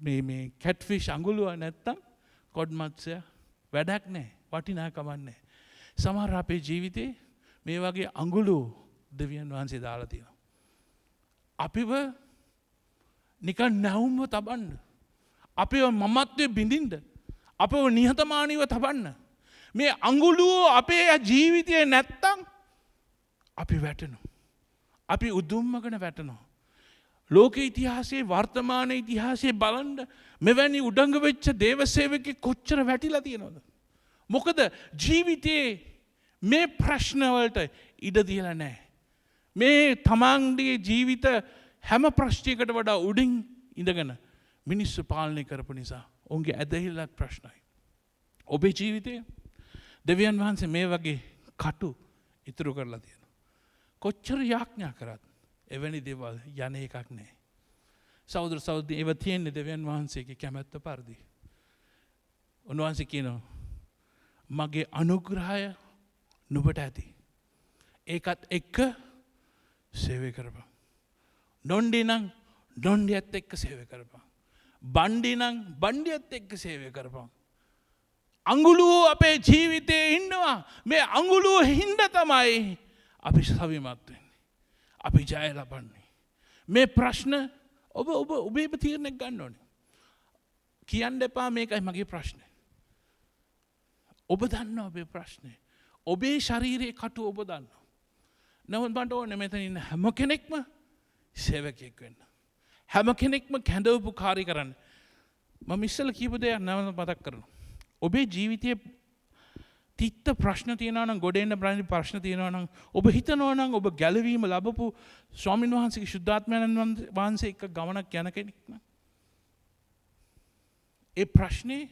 මේ කැට්ෆිෂ් අඟුලුව නැත්තම් කොඩ් මත්ස්‍යයා වැඩක් නෑ, වටිනාකමක් නෑ. සමහර අපේ ජීවිතේ මේ වගේ අඟුලුව දෙවියන් වහන්සේ දාලා තියෙනවා. අපිව නිකන් නැවුම්ව තබන්න, අපිව මමත්වයේ බිඳින්න, අපිව නිහතමානීව තබන්න. මේ අඟුලුව අපේ ජීවිතේ නැත්තම් අපි වැටෙනවා. අපි උදුම්මගෙන වැටෙනවා. ලෝක ඉතිහාසයේ වර්තමාන ඉතිහාසයේ බලන්න මෙවැනි උඩඟ වෙච්ච දේව සේවකෙක් කොච්චර වැටිලා තියෙනවද? මොකද ජීවිතේ මේ ප්‍රශ්න වලට ඉඩ දීලා නැහැ. මේ තමන්ගේ ජීවිත හැම ප්‍රශ්නයකට වඩා උඩින් ඉඳගෙන මිනිස්සු පාලනය කරපු නිසා ඔවුන්ගේ ඇදහිල්ලක් ප්‍රශ්නයි. ඔබේ ජීවිතේ දෙවියන් වහන්සේ මේ වගේ කටු ඉතුරු කරලා තියෙනවා. කොච්චර යාඥා කරත් එවැනි දේවල් යන එකක් නැහැ. සහෝදර සහෝදරි ඒව තියෙන්නේ දෙවියන් වහන්සේගේ කැමැත්ත පරිදි. උන්වහන්සේ කියනවා මගේ අනුග්‍රහය නුඹට ඇති. ඒකත් එක්ක සේවය කරපන්. නොණ්ඩි නම් නොණ්ඩියත් එක්ක සේවය කරපන්. බණ්ඩි නම් බණ්ඩියත් එක්ක සේවය කරපන්. අඟුලුව අපේ ජීවිතේ ඉන්නවා. මේ අඟුලුව හින්දා තමයි අපි සවිමත් වෙන්නේ. අපි ජය ලබන්නේ. මේ ප්‍රශ්න ඔබේ තීරණයක් ගන්න ඕනේ. කියන්න එපා මේකයි මගේ ප්‍රශ්නේ. ඔබ දන්නවා ඔබේ ප්‍රශ්නේ. ඔබේ ශරීරයේ කටු ඔබ දන්නවා. නමුත් මට ඕනේ මෙතන ඉන්න හැම කෙනෙක්ම සේවකයෙක් වෙන්න. හැම කෙනෙක්ම කැඳවපු කාර්ය කරන්න. මම ඉස්සෙල්ලා කියපු දේ නැවත මතක් කරනවා. ඔබේ ජීවිතයේ තිත්ත ප්‍රශ්න තියෙනවා නම්, ගොඩේන්න බැරි ප්‍රශ්න තියෙනවා නම්, ඔබ හිතනවා නම් ඔබ ගැලවීම ලැබපු ස්වාමීන් වහන්සේගේ ශුද්ධාත්මයන් වහන්සේ එක්ක ගමනක් යන කෙනෙක් නම් ඒ ප්‍රශ්නේ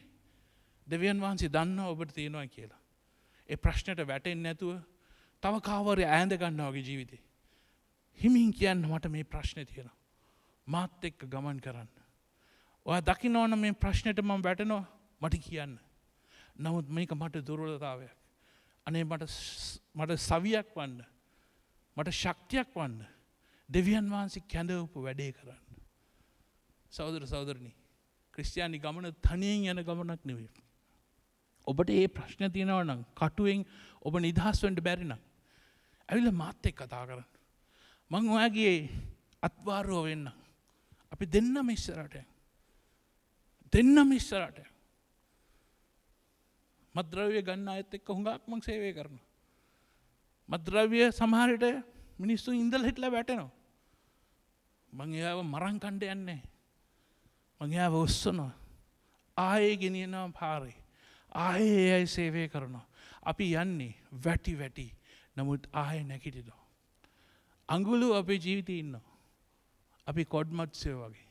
දෙවියන් වහන්සේ දන්නවා ඔබට තියෙනවා කියලා. ඒ ප්‍රශ්නට වැටෙන්නේ නැතුව තව කාවරේ ඈඳ ගන්නවා වගේ ජීවිතේ. හිමින් කියන්න මට මේ ප්‍රශ්නේ තියෙනවා. මාත් එක්ක ගමන් කරන්න. ඔයා දකින්නවනම් මේ ප්‍රශ්නෙට මම වැටෙනවා මට කියන්න. නමුත් මේක මට දුර්වලතාවයක්. අනේ මට සවියක් වන්න. මට ශක්තියක් වන්න. දෙවියන් වහන්සේ කැඳවපු වැඩේ කරන්න. සහෝදර සහෝදරනි, ක්‍රිස්තියානි ගමන තනියෙන් යන ගමනක් නෙවෙයි. ඔබට මේ ප්‍රශ්න තියෙනවා නම්, කටුවෙන් ඔබ නිදහස් වෙන්න බැරි නම්, ඇවිල්ලා මාත් එක්ක කතා කරන්න. මං ඔයාගේ අත්වාරුව වෙන්න. අපි දෙන්නම ඉස්සරහට යමු. දෙන්නම ඉස්සරහට යමු. මත්ද්‍රව්‍ය ගන්න අයත් එක්ක හුඟක් මං සේවය කරනවා. මත්ද්‍රව්‍ය සමහර විට මිනිස්සු ඉඳලා හිටලා වැටෙනවා. මං ඒව මරන් කණ්ඩ යන්නේ නැහැ. මං එයාව ඔස්සනවා. ආයේ ගෙනියනවා පාරේ. ආයේ එයයි සේවය කරනවා. අපි යන්නේ වැටි වැටි. නමුත් ආයේ නැගිටිනවා. අඟුළු අපේ ජීවිතේ ඉන්නවා. අපි කොඩ්මත්සය වගේ.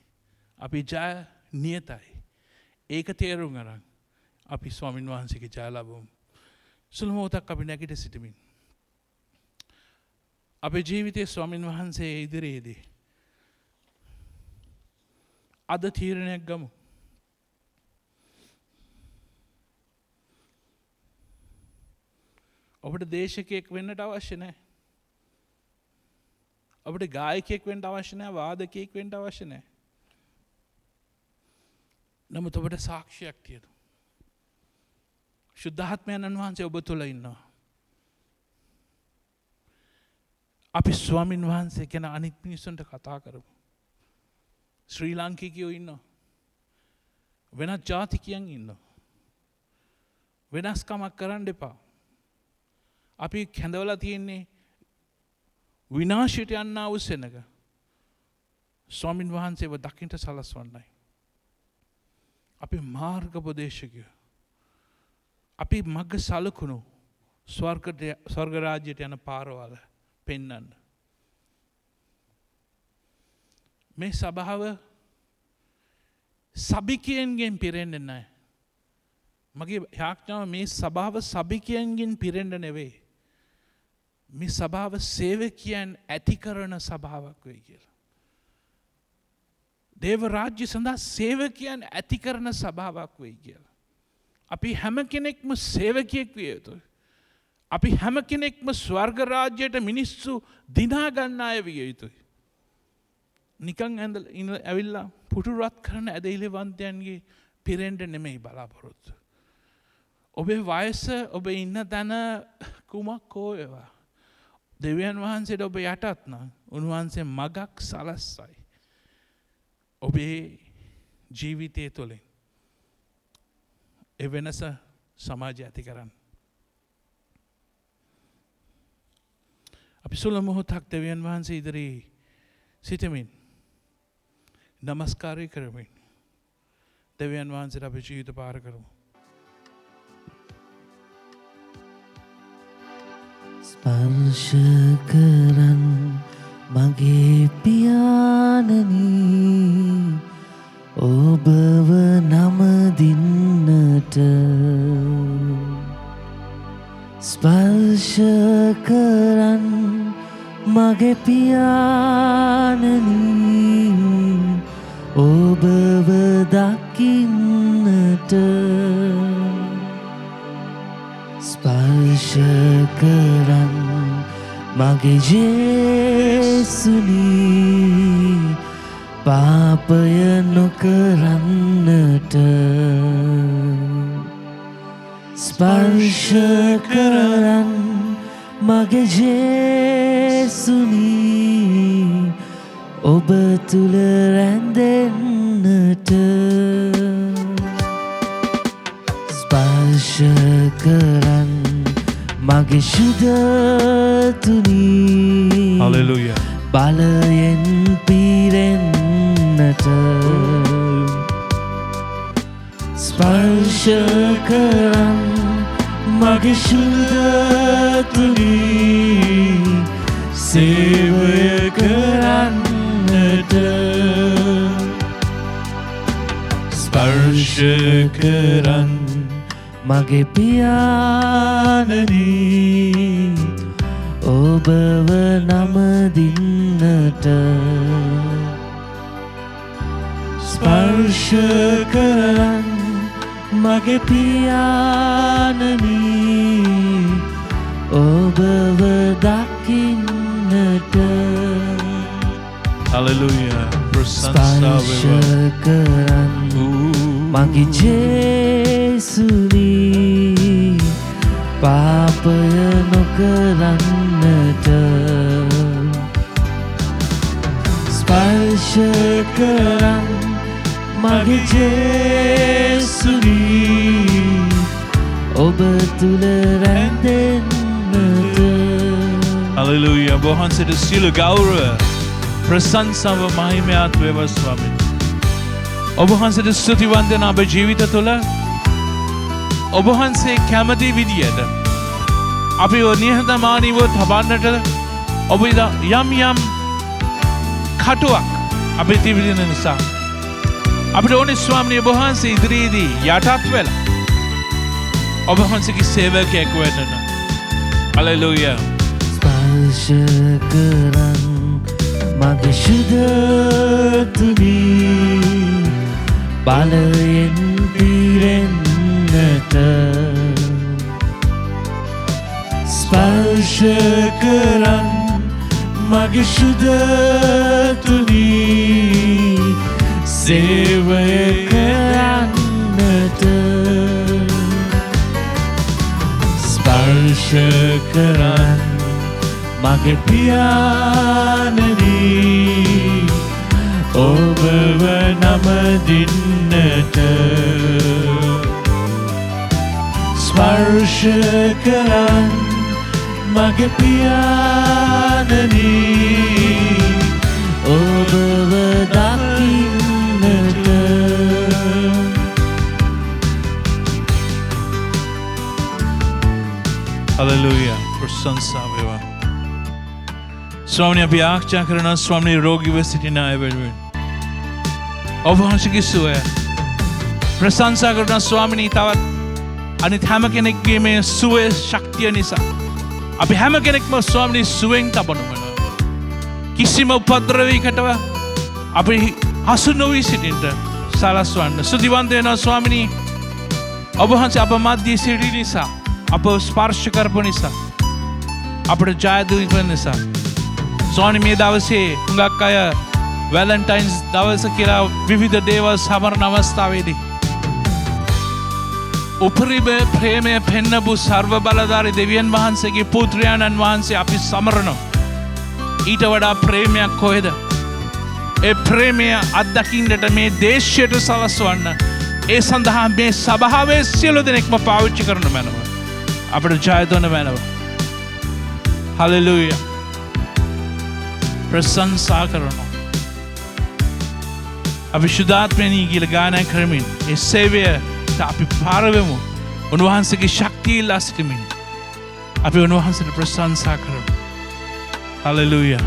අපි ජය නියතයි. ඒක තේරුම් අරන් අපි ස්වාමීන් වහන්සේගේ ජය ලැබමු. සුළු මොහොතක් අපි නැගිට සිටමින් අපේ ජීවිතයේ ස්වාමීන් වහන්සේ ඉදිරියේදී අද තීරණයක් ගමු. ඔබට දේශකයෙක් වෙන්නට අවශ්‍ය නැහැ. ඔබට ගායකයෙක් වෙන්න අවශ්‍ය නැහැ, වාදකයෙක් වෙන්න අවශ්‍ය නැහැ. නමුත් ඔබට සාක්ෂියක් තියෙනවා. ශුද්ධාත්මයන් වහන්සේ ඔබ තුළ ඉන්නවා. අපි ස්වාමින් වහන්සේ ගැන අනිත් මිනිස්සුන්ට කතා කරමු. ශ්‍රී ලාංකිකයෝ ඉන්නවා. වෙනත් ජාතිකයන් ඉන්නවා. වෙනස්කමක් කරන්න එපා. අපි කැඳවලා තියෙන්නේ විනාශයට යන්නා වූ සෙනඟ. ස්වාමින් වහන්සේව දකින්නට සලස්වන්නයි. අපි මාර්ගෝපදේශකයෝ. අපි මග සලකුණු ස්වර්ග රාජ්‍යයට යන පාරවල් පෙන්වන්න. මේ සභාව සභිකයන්ගෙන් පිරෙන්නේ නැහැ. මගේ යාඥාව මේ සභාව සභිකයන්ගෙන් පිරෙන්න නෙවෙයි. මේ සභාව සේවකයන් ඇති කරන සභාවක් වෙයි කියලා. දේව රාජ්‍ය සඳහා සේවකයන් ඇති කරන සභාවක් වෙයි කියලා. අපි හැම කෙනෙක්ම සේවකයෙක් විය යුතුයි. අපි හැම කෙනෙක්ම ස්වර්ග රාජ්‍යයට මිනිස්සු දිනා ගන්න අය විය යුතුයි. නිකන් ඇවිල්ලා පුටුරත් කරන ඇදහිලිවන්තයන්ගේ පිරෙන්න නෙමෙයි බලාපොරොත්තු. ඔබේ වයස ඔබ ඉන්න තැන කුමක් හෝ වේවා. දෙවියන් වහන්සේට ඔබ යටත් නම් උන්වහන්සේ මගක් සලස්සයි. ඔබේ ජීවිතය තුළින් ඒ වෙනස සමාජය ඇති කරන්න. අපි සුළු මොහොතක් දෙවියන් වහන්සේ ඉදිරියේ සිටමින් නමස්කාරය කරමින් දෙවියන් වහන්සේට අපේ ජීවිත පාර කරමු. ස්පර්ශ කරන් මගේ පියාණනි ඔබව නමදින්නට ස්පර්ශ කරන් මගේ පියාණනි ඔබව දකින්නට ස්පර්ශ කරන් මගේ ජේසුනි පාපය නොකරන්නට ස්පර්ශ කරන් මගේ ජේසුනි ඔබ තුල රැඳෙන්නට ස්පර්ශ කරන් මගේ ශුද්ධතුනි Hallelujah. බලයෙන් පිරෙන්නට ස්පර්ශ කරන් මගේ ශුද්ධතුනි සේවය කරන්නට ස්පර්ශ කරන් මගේ පියාණනි ඔබව නමදින්නට ස්පර්ශ කරන් මගේ පියාණනි ඔබව දකින්නට Hallelujah. ස්පර්ශ කරන් මගේ ජේසුනි පාපය නොකරන්නට ස්පර්ශ කරන් මගේ ජේසුනි ඔබ තුල රැඳෙන්නට Hallelujah. වහන්සේට සියලු ගෞරව ප්‍රශංසාව මහිමයත් වේවා ස්වාමීනි. ඔබ වහන්සේට ස්තුතිවන්ත වෙන අපේ ජීවිත තුළ ඔබ වහන්සේ කැමති විදියට අපි නිහතමානීව තබන්නට ඔබ යම් යම් කටුවක් අපි තිබෙන නිසා අපිට ඕනේ ස්වාමීන් වහන්සේ ඉදිරියේදී යටත් වෙලා ඔබ වහන්සේගේ සේවකයෙක් වෙන්න. හලෙලූයා. ස්පර්ශ කරන් මගේ ශුද්ධතුනි බලයෙන් පිරෙන්නට ස්පර්ශ කරන් මගේ ශුද්ධතුනි සේවය කරන්නට ස්පර්ශ කරන් මගේ පියාණනි ඔබව නමදින්නට ස්පර්ශ කරන් මගේ පියාණනි ඔබව දකින්නට හලෙලූයා. ප්‍රශංසා වේවා. ස්වාමීන් අපි ආරක්ෂා කරන ස්වාමීන් රෝගීව සිටින අය වෙනුවෙන් ඔබ වහන්සේගේ සුවය ප්‍රශංසා කරන ස්වාමීන් තවත් අනිත් හැම කෙනෙක්ගේ මේ සුවය ශක්තිය නිසා අපි හැම කෙනෙක්ම ස්වාමීන් සුවෙන් තබනු වෙනවා. කිසිම උපද්‍රවයකටව අපි හසු නොවී සිටින්න සලස්වන්න. ස්තුතිවන්ත වෙනවා ස්වාමීන් ඔබ වහන්සේ අප මැදදී සිටි නිසා අප ස්පර්ශ කරපු නිසා අපට ජය දුන්න නිසා ස්වාමීන් මේ දවසේ හුඟක් අය වැලන්ටයින්ස් දවස කියලා විවිධ දේවල් සමරන අවස්ථාවේදී උපරිම ප්‍රේමය පෙන්නපු සර්ව බලධාරී දෙවියන් වහන්සේගේ පුත්‍රයාණන් වහන්සේ අපි සමරනවා. ඊට වඩා ප්‍රේමයක් කොහෙද? ඒ ප්‍රේමය අත්දකින්නට මේ දේශයට සලස්වන්න ඒ සඳහා මේ සභාවේ සියලු දෙනෙක්ම පාවිච්චි කරන මැනව අපට ජය දුන්න මැනව. හලෙලූයා. ප්‍රශංසා කරනවා. අපි ශුද්ධාත්මයනි කියලා ගායනා කරමින් ඒ සේවයට අපි පාරවෙමු. උන්වහන්සේගේ ශක්තිය ඉල්ලා සිටමින් අපි උන්වහන්සේට ප්‍රශංසා කරමු. හලෙලූයා.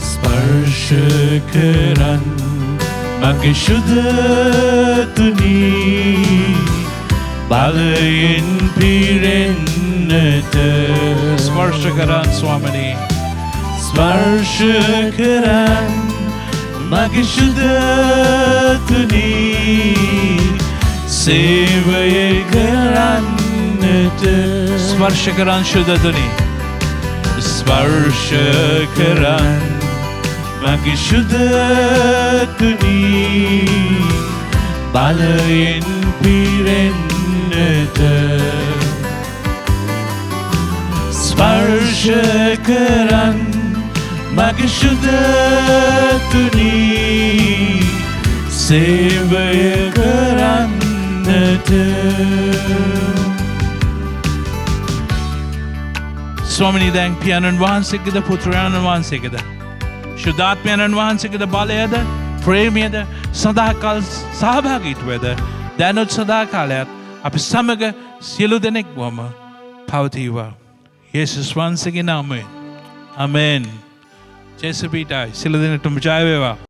ස්පර්ශ කරන් මගේ ශුද්ධතුනි බලයෙන් පිරෙන්නට ස්පර්ශ කරන් ස්වාමීනි ස්පර්ශ කරන් මගේ ශුද්ධතුනි සේවය කරන්නට ස්පර්ශ කරන් ශුද්ධතුනි ස්පර්ශ කරන් මගේ ශුද්ධතුනි බලයෙන් පිරෙන්නට ස්පර්ශ කරන් මගේ ශුද්ධතුනි සේවය කරන්නට ස්වාමීනි දැන් පියාණන් වහන්සේගේද පුත්‍රයාණන් වහන්සේගේද ශුද්ධාත්මයන්න් වහන්සේගේද බලයද ප්‍රේමයද සදාකල් සහභාගීත්වයද දැනුත් සදාකාලයත් අපි සමග සියලු දෙනෙක්වම පවතිවා. යේසුස් වහන්සේගේ නාමයෙන්. ආමෙන්. ජේසුස් පිටයි සියලු දෙනෙක්ටම ජය වේවා.